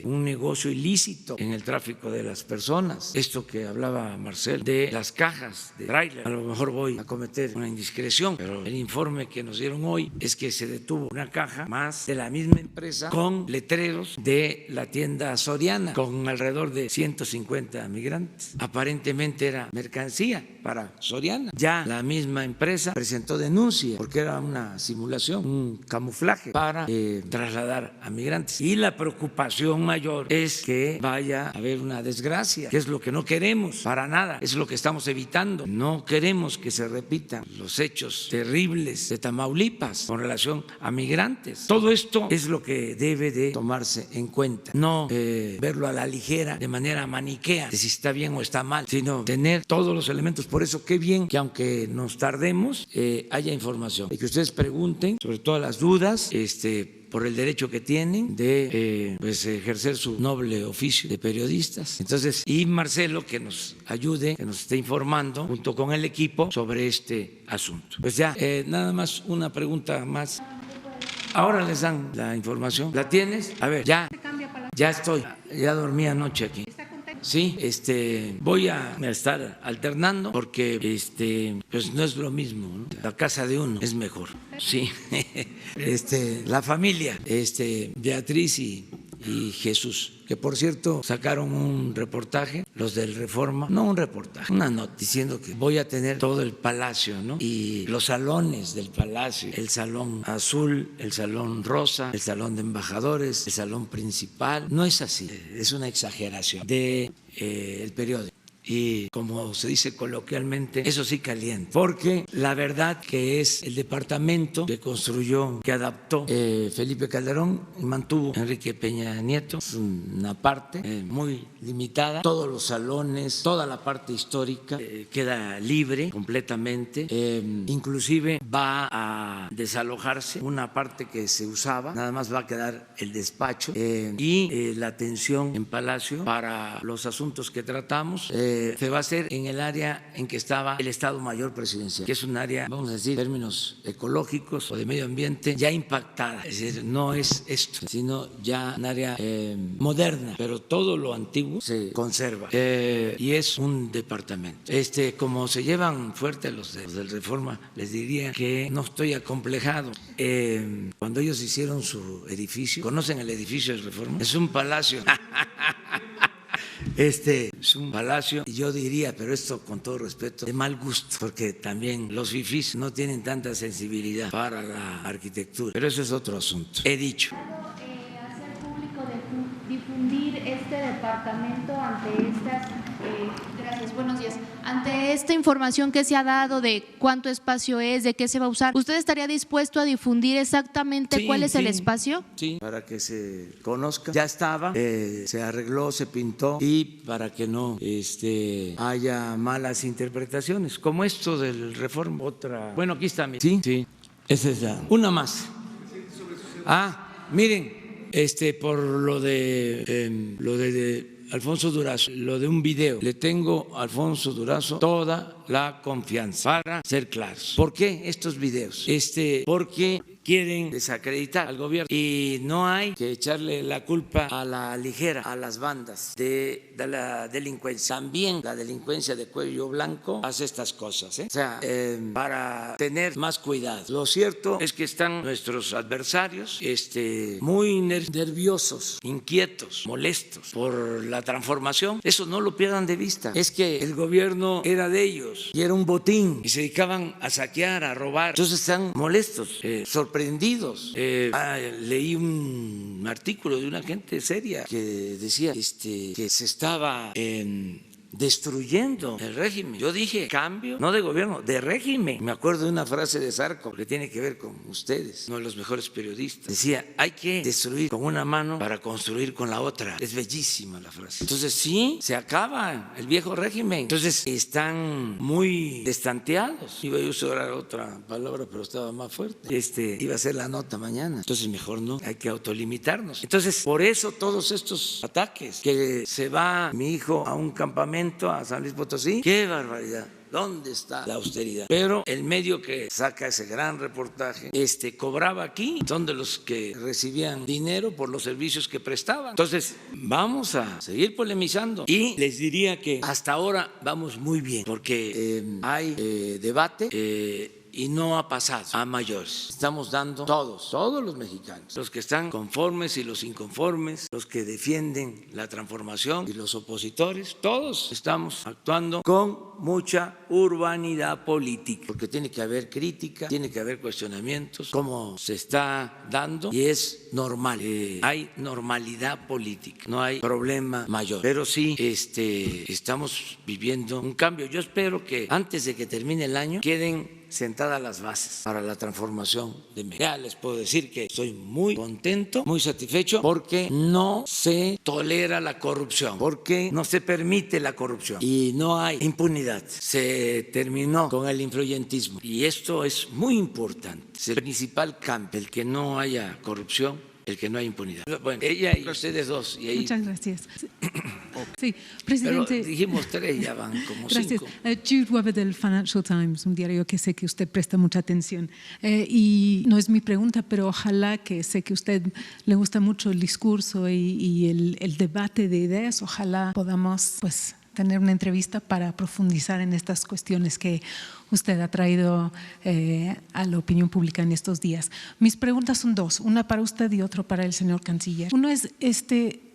un negocio ilícito en el tráfico de las personas. Esto que hablaba Marcel de las cajas de tráiler. A lo mejor voy a cometer una indiscreción, pero el informe que nos dieron hoy es que se detuvo una caja más de la misma empresa con letreros de la tienda Soriana con alrededor de 150 migrantes. Aparentemente era mercancía para Soriana. Ya la misma empresa presentó denuncia porque era una simulación, un camuflaje para trasladar a migrantes. Y la preocupación mayor es que vaya a haber una desgracia, que es lo que no queremos para nada, es lo que estamos evitando. No queremos que se repitan los hechos terribles de Tamaulipas con relación a migrantes. Todo esto es lo que debe de tomarse en cuenta, no verlo a la ligera de manera maniquea de si está bien o está mal, sino tener todos los elementos. Por eso qué bien que aunque nos tardemos haya información y que ustedes pregunten sobre todas las dudas por el derecho que tienen de ejercer su noble oficio de periodistas. Entonces, y Marcelo que nos ayude, que nos esté informando junto con el equipo sobre este asunto. Pues ya, nada más una pregunta más. Ahora les dan la información. ¿La tienes? A ver, ya estoy. Ya dormí anoche aquí. Sí, voy a estar alternando porque pues no es lo mismo, ¿no? La casa de uno es mejor. Sí. La familia, Beatriz y Jesús, que por cierto sacaron un reportaje, los del Reforma, no un reportaje, una nota diciendo que voy a tener todo el palacio, ¿no? Y los salones del palacio, el salón azul, el salón rosa, el salón de embajadores, el salón principal. No es así, es una exageración de el periódico. Y como se dice coloquialmente, eso sí calienta, porque la verdad que es el departamento que construyó, que adaptó Felipe Calderón y mantuvo Enrique Peña Nieto, es una parte muy limitada, todos los salones, toda la parte histórica queda libre completamente, inclusive va a desalojarse una parte que se usaba, nada más va a quedar el despacho y la atención en Palacio para los asuntos que tratamos. Se va a hacer en el área en que estaba el Estado Mayor Presidencial, que es un área, vamos a decir, en términos ecológicos o de medio ambiente, ya impactada. Es decir, no es esto, sino ya un área moderna, pero todo lo antiguo se conserva y es un departamento. Como se llevan fuerte los del Reforma, les diría que no estoy acomplejado. Cuando ellos hicieron su edificio, ¿conocen el edificio del Reforma? Es un palacio. Es un palacio, y yo diría, pero esto con todo respeto, de mal gusto, porque también los fifís no tienen tanta sensibilidad para la arquitectura, pero eso es otro asunto. He dicho. Hacer público, difundir este departamento ante estas, gracias, buenos días, ante esta información que se ha dado de cuánto espacio es, de qué se va a usar, ¿usted estaría dispuesto a difundir exactamente cuál es el espacio? Sí, para que se conozca. Ya estaba, se arregló, se pintó y para que no haya malas interpretaciones, como esto del Reforma. Otra, bueno, aquí está. Sí, esa es una más. Miren, por lo de Alfonso Durazo, lo de un video, le tengo a Alfonso Durazo toda la confianza, para ser claros. ¿Por qué estos videos? Porque quieren desacreditar al gobierno y no hay que echarle la culpa a la ligera a las bandas de la delincuencia. También la delincuencia de cuello blanco hace estas cosas, O sea, para tener más cuidado. Lo cierto es que están nuestros adversarios muy nerviosos, inquietos, molestos por la transformación. Eso no lo pierdan de vista. Es que el gobierno era de ellos y era un botín y se dedicaban a saquear, a robar. Entonces están molestos, sorprendidos. Leí un artículo de una gente seria que decía que se estaba destruyendo el régimen. Yo dije cambio, no de gobierno, de régimen. Me acuerdo de una frase de Zarco que tiene que ver con ustedes, uno de los mejores periodistas. Decía, hay que destruir con una mano para construir con la otra. Es bellísima la frase. Entonces sí, se acaba el viejo régimen. Entonces están muy destanteados. Iba a usar otra palabra, pero estaba más fuerte. Iba a ser la nota mañana. Entonces mejor no, hay que autolimitarnos. Entonces por eso todos estos ataques, que se va mi hijo a un campamento campamento a San Luis Potosí. ¡Qué barbaridad! ¿Dónde está la austeridad? Pero el medio que saca ese gran reportaje cobraba aquí, son de los que recibían dinero por los servicios que prestaban. Entonces, vamos a seguir polemizando y les diría que hasta ahora vamos muy bien porque hay debate. Y no ha pasado a mayores. Estamos dando todos los mexicanos, los que están conformes y los inconformes, los que defienden la transformación y los opositores, todos estamos actuando con mucha urbanidad política, porque tiene que haber crítica, tiene que haber cuestionamientos, como se está dando, y es normal. Hay normalidad política, no hay problema mayor, pero sí estamos viviendo un cambio. Yo espero que antes de que termine el año queden sentadas las bases para la transformación de México. Ya les puedo decir que estoy muy contento, muy satisfecho, porque no se tolera la corrupción, porque no se permite la corrupción y no hay impunidad. Se terminó con el influyentismo y esto es muy importante. Es el principal cambio, el que no haya corrupción, el que no haya impunidad. Bueno, ella y ustedes dos. Y ahí, muchas gracias. Sí, presidente. Pero dijimos 3, ya van como 5. Gracias. Jude Weber del Financial Times, un diario que sé que usted presta mucha atención. Y no es mi pregunta, pero ojalá, que sé que a usted le gusta mucho el discurso y el debate de ideas, ojalá podamos tener una entrevista para profundizar en estas cuestiones que usted ha traído a la opinión pública en estos días. Mis preguntas son 2, una para usted y otra para el señor canciller. Uno es,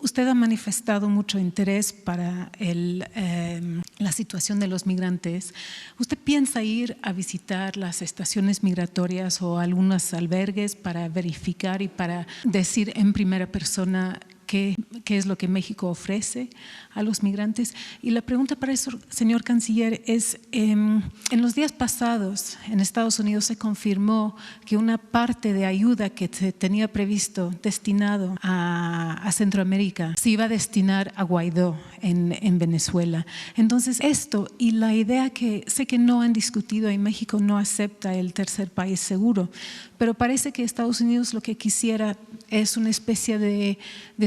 usted ha manifestado mucho interés para la situación de los migrantes. ¿Usted piensa ir a visitar las estaciones migratorias o algunos albergues para verificar y para decir en primera persona qué es lo que México ofrece a los migrantes? Y la pregunta para el señor canciller es, en los días pasados en Estados Unidos se confirmó que una parte de ayuda que se tenía previsto destinado a Centroamérica se iba a destinar a Guaidó en Venezuela. Entonces esto y la idea que sé que no han discutido y México no acepta el tercer país seguro, pero parece que Estados Unidos lo que quisiera es una especie de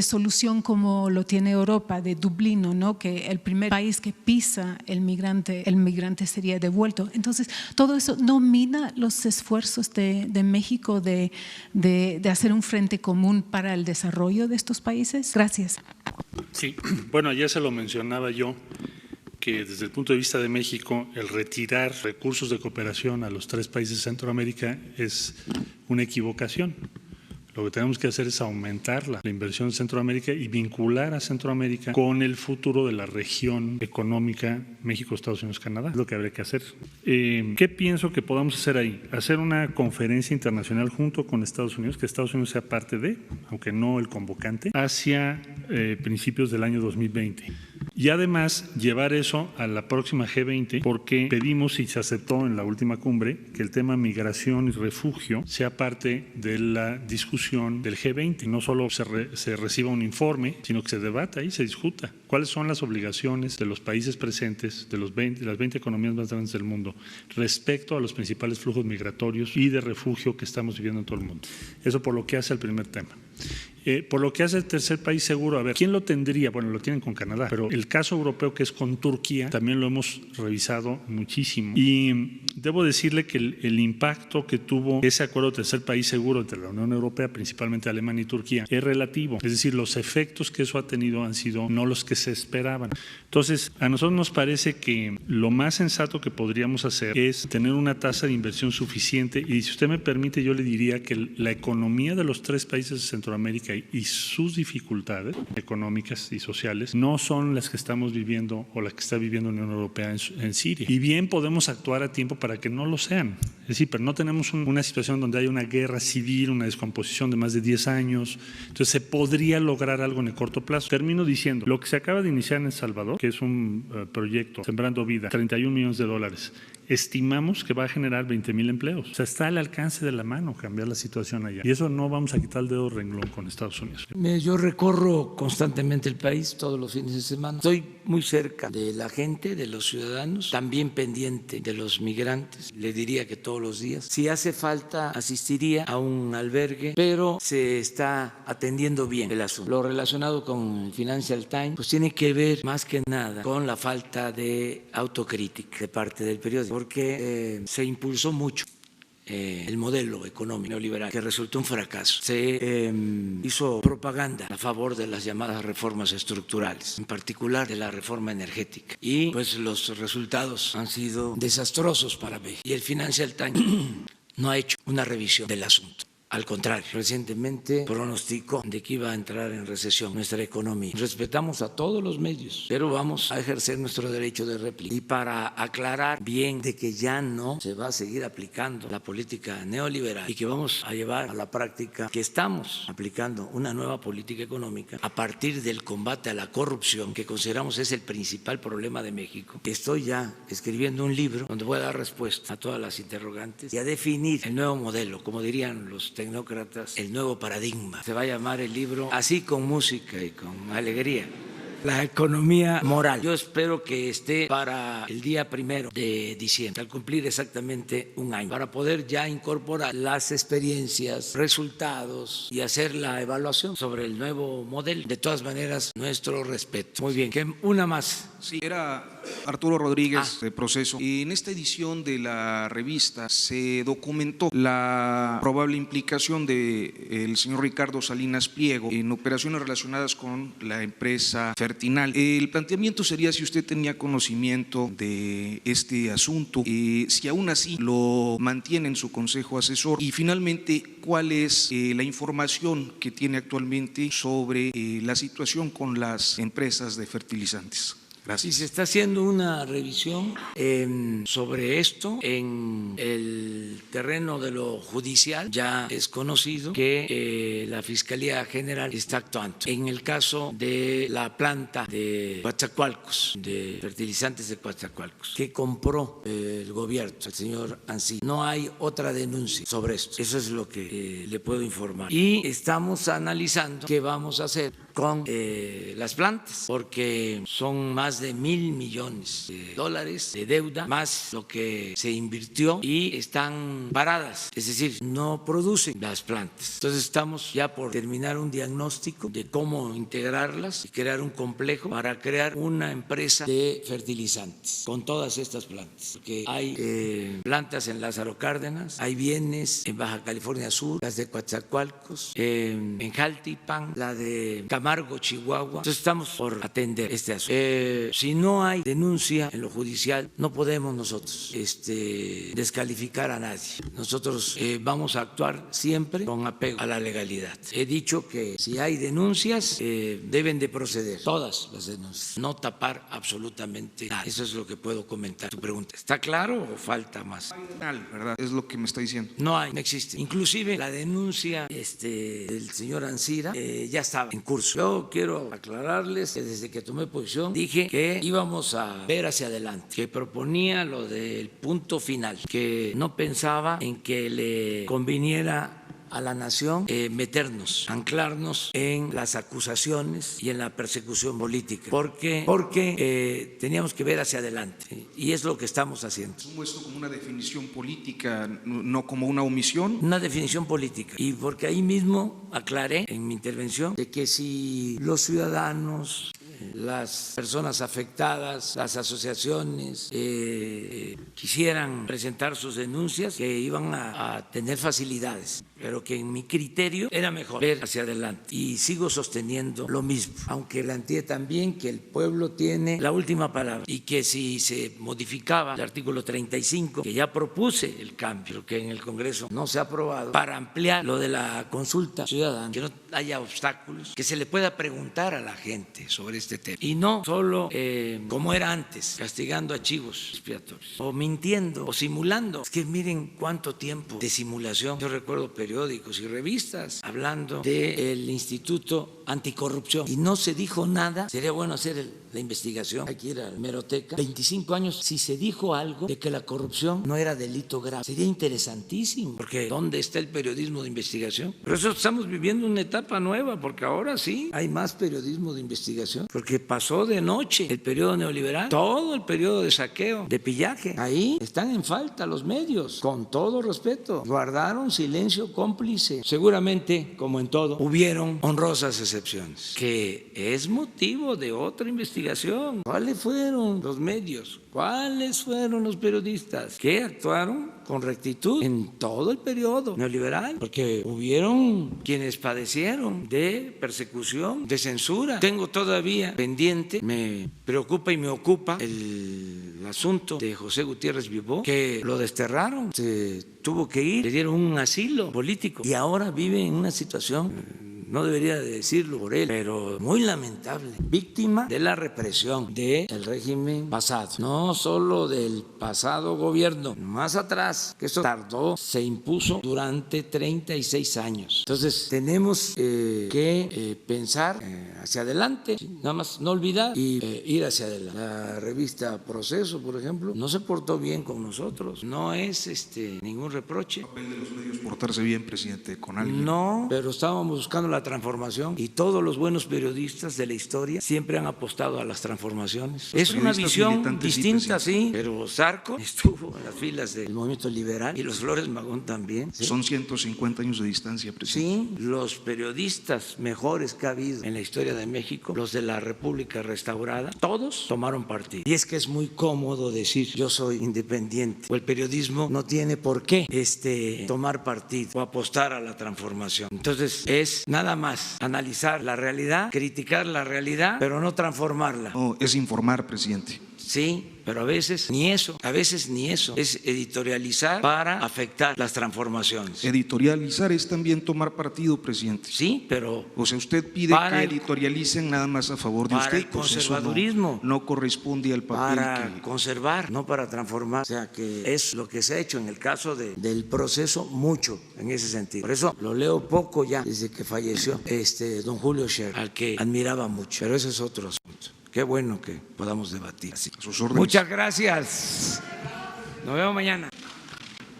solución como lo tiene Europa, de Dublino, ¿no? Que el primer país que pisa el migrante sería devuelto. Entonces, todo eso no mina los esfuerzos de México de hacer un frente común para el desarrollo de estos países. Gracias. Sí, bueno, ayer se lo mencionaba yo, que desde el punto de vista de México, el retirar recursos de cooperación a los 3 países de Centroamérica es una equivocación. Lo que tenemos que hacer es aumentar la inversión en Centroamérica y vincular a Centroamérica con el futuro de la región económica México, Estados Unidos, Canadá. Es lo que habría que hacer. ¿Qué pienso que podamos hacer ahí? Hacer una conferencia internacional junto con Estados Unidos, que Estados Unidos sea parte de, aunque no el convocante, hacia principios del año 2020. Y además llevar eso a la próxima G20, porque pedimos y se aceptó en la última cumbre que el tema migración y refugio sea parte de la discusión del G20. No solo se reciba un informe, sino que se debata y se discuta cuáles son las obligaciones de los países presentes, de las 20 economías más grandes del mundo, respecto a los principales flujos migratorios y de refugio que estamos viviendo en todo el mundo. Eso por lo que hace al primer tema. Por lo que hace el tercer país seguro, a ver, ¿quién lo tendría? Bueno, lo tienen con Canadá, pero el caso europeo que es con Turquía también lo hemos revisado muchísimo. Y debo decirle que el impacto que tuvo ese acuerdo de tercer país seguro entre la Unión Europea, principalmente Alemania y Turquía, es relativo. Es decir, los efectos que eso ha tenido han sido no los que se esperaban. Entonces, a nosotros nos parece que lo más sensato que podríamos hacer es tener una tasa de inversión suficiente, y si usted me permite, yo le diría que la economía de los 3 países de Centroamérica y sus dificultades económicas y sociales no son las que estamos viviendo o las que está viviendo la Unión Europea en Siria. Y bien podemos actuar a tiempo para que no lo sean. Es decir, pero no tenemos una situación donde hay una guerra civil, una descomposición de más de 10 años. Entonces se podría lograr algo en el corto plazo. Termino diciendo, lo que se acaba de iniciar en El Salvador, que es un proyecto Sembrando Vida, $31 millones, estimamos que va a generar 20,000 empleos. O sea, está al alcance de la mano cambiar la situación allá. Y eso no vamos a quitar el dedo renglón con Estados Unidos. Yo recorro constantemente el país todos los fines de semana. Estoy muy cerca de la gente, de los ciudadanos, también pendiente de los migrantes. Le diría que todos los días. Si hace falta, asistiría a un albergue, pero se está atendiendo bien el asunto. Lo relacionado con el Financial Times, pues tiene que ver más que nada con la falta de autocrítica de parte del periódico, porque se impulsó mucho el modelo económico neoliberal, que resultó un fracaso. Se hizo propaganda a favor de las llamadas reformas estructurales, en particular de la reforma energética, y pues los resultados han sido desastrosos para México. Y el Financial Times no ha hecho una revisión del asunto. Al contrario, recientemente pronosticó de que iba a entrar en recesión nuestra economía. Respetamos a todos los medios, pero vamos a ejercer nuestro derecho de réplica. Y para aclarar bien de que ya no se va a seguir aplicando la política neoliberal y que vamos a llevar a la práctica que estamos aplicando una nueva política económica a partir del combate a la corrupción, que consideramos es el principal problema de México. Estoy ya escribiendo un libro donde voy a dar respuesta a todas las interrogantes y a definir el nuevo modelo, como dirían los tecnócratas, el nuevo paradigma. Se va a llamar el libro así, con música y con alegría: la economía moral. Yo espero que esté para el día 1 de diciembre, al cumplir exactamente un año, para poder ya incorporar las experiencias, resultados y hacer la evaluación sobre el nuevo modelo. De todas maneras, nuestro respeto. Muy bien, una más. Sí, era Arturo Rodríguez de Proceso. En esta edición de la revista se documentó la probable implicación del señor Ricardo Salinas Pliego en operaciones relacionadas con la empresa Fertinal. El planteamiento sería si usted tenía conocimiento de este asunto, si aún así lo mantiene en su consejo asesor, y finalmente cuál es la información que tiene actualmente sobre la situación con las empresas de fertilizantes. Gracias. Sí, se está haciendo una revisión sobre esto en el terreno de lo judicial. Ya es conocido que la Fiscalía General está actuando. En el caso de la planta de Coatzacoalcos, de fertilizantes de Coatzacoalcos, que compró el gobierno, el señor Ancira, no hay otra denuncia sobre esto. Eso es lo que le puedo informar. Y estamos analizando qué vamos a hacer con las plantas, porque son más de $1,000 millones de deuda, más lo que se invirtió, y están paradas, es decir, no producen las plantas. Entonces estamos ya por terminar un diagnóstico de cómo integrarlas y crear un complejo para crear una empresa de fertilizantes con todas estas plantas, porque hay plantas en Lázaro Cárdenas, hay bienes en Baja California Sur, las de Coatzacoalcos, en Jaltipan, la de Camargo, Chihuahua. Entonces estamos por atender este asunto. Si no hay denuncia en lo judicial, no podemos nosotros descalificar a nadie. Nosotros vamos a actuar siempre con apego a la legalidad. He dicho que si hay denuncias, deben de proceder todas las denuncias, no tapar absolutamente nada. Eso es lo que puedo comentar. Tu pregunta, ¿está claro o falta más? ¿Verdad? Es lo que me está diciendo. No hay, no existe. Inclusive la denuncia del señor Ancira ya estaba en curso. Yo quiero aclararles que desde que tomé posición dije que íbamos a ver hacia adelante, que proponía lo del punto final, que no pensaba en que le conviniera a la nación meternos, anclarnos en las acusaciones y en la persecución política, porque teníamos que ver hacia adelante, y es lo que estamos haciendo. ¿Cómo esto como una definición política, no como una omisión? Una definición política, y porque ahí mismo aclaré en mi intervención de que si los ciudadanos, las personas afectadas, las asociaciones quisieran presentar sus denuncias, que iban a tener facilidades, pero que en mi criterio era mejor ver hacia adelante. Y sigo sosteniendo lo mismo, aunque planteé también que el pueblo tiene la última palabra, y que si se modificaba el artículo 35, que ya propuse el cambio, que en el Congreso no se ha aprobado, para ampliar lo de la consulta ciudadana, que no haya obstáculos, que se le pueda preguntar a la gente sobre este tema, y no solo como era antes, castigando a chivos expiatorios, o mintiendo, o simulando. Es que miren cuánto tiempo de simulación. Yo recuerdo periodistas periódicos y revistas hablando del Instituto Anticorrupción y no se dijo nada. Sería bueno hacer la investigación, hay que ir a la hemeroteca. 25 años, si se dijo algo de que la corrupción no era delito grave, sería interesantísimo, porque ¿dónde está el periodismo de investigación? Por eso estamos viviendo una etapa nueva, porque ahora sí hay más periodismo de investigación, porque pasó de noche el periodo neoliberal, todo el periodo de saqueo, de pillaje. Ahí están en falta los medios, con todo respeto. Guardaron silencio cómplice. Seguramente, como en todo, hubieron honrosas excepciones, que es motivo de otra investigación. ¿Cuáles fueron los medios? ¿Cuáles fueron los periodistas que actuaron con rectitud en todo el periodo neoliberal? Porque hubieron quienes padecieron de persecución, de censura. Tengo todavía pendiente, me preocupa y me ocupa el asunto de José Gutiérrez Vivó, que lo desterraron, se tuvo que ir, le dieron un asilo político y ahora vive en una situación, no debería decirlo por él, pero muy lamentable, víctima de la represión del régimen pasado, no solo del pasado gobierno, más atrás, que eso tardó, se impuso durante 36 años. Entonces tenemos que pensar hacia adelante, nada más no olvidar y ir hacia adelante. La revista Proceso, por ejemplo, no se portó bien con nosotros, no es ningún reproche. ¿El papel de los medios portarse bien, presidente, con alguien? No, pero estábamos buscando la transformación y todos los buenos periodistas de la historia siempre han apostado a las transformaciones. Es una visión distinta, sí, pero Zarco estuvo en las filas del movimiento liberal y los Flores Magón también. ¿Sí? Son 150 años de distancia, presidente. Sí, los periodistas mejores que ha habido en la historia de México, los de la República restaurada, todos tomaron partido. Y es que es muy cómodo decir yo soy independiente, o el periodismo no tiene por qué tomar partido o apostar a la transformación. Entonces es nada más analizar la realidad, criticar la realidad, pero no transformarla. No, es informar, presidente. Sí, pero a veces ni eso, es editorializar para afectar las transformaciones. Editorializar es también tomar partido, presidente. Sí, pero... O sea, usted pide que editorialicen nada más a favor de usted. Para el conservadurismo. No corresponde al papel para conservar, no para transformar. O sea, que es lo que se ha hecho en el caso del Proceso, mucho en ese sentido. Por eso lo leo poco ya, desde que falleció don Julio Scherer, al que admiraba mucho. Pero ese es otro asunto. Qué bueno que podamos debatir así. A sus órdenes. Muchas gracias. Nos vemos mañana.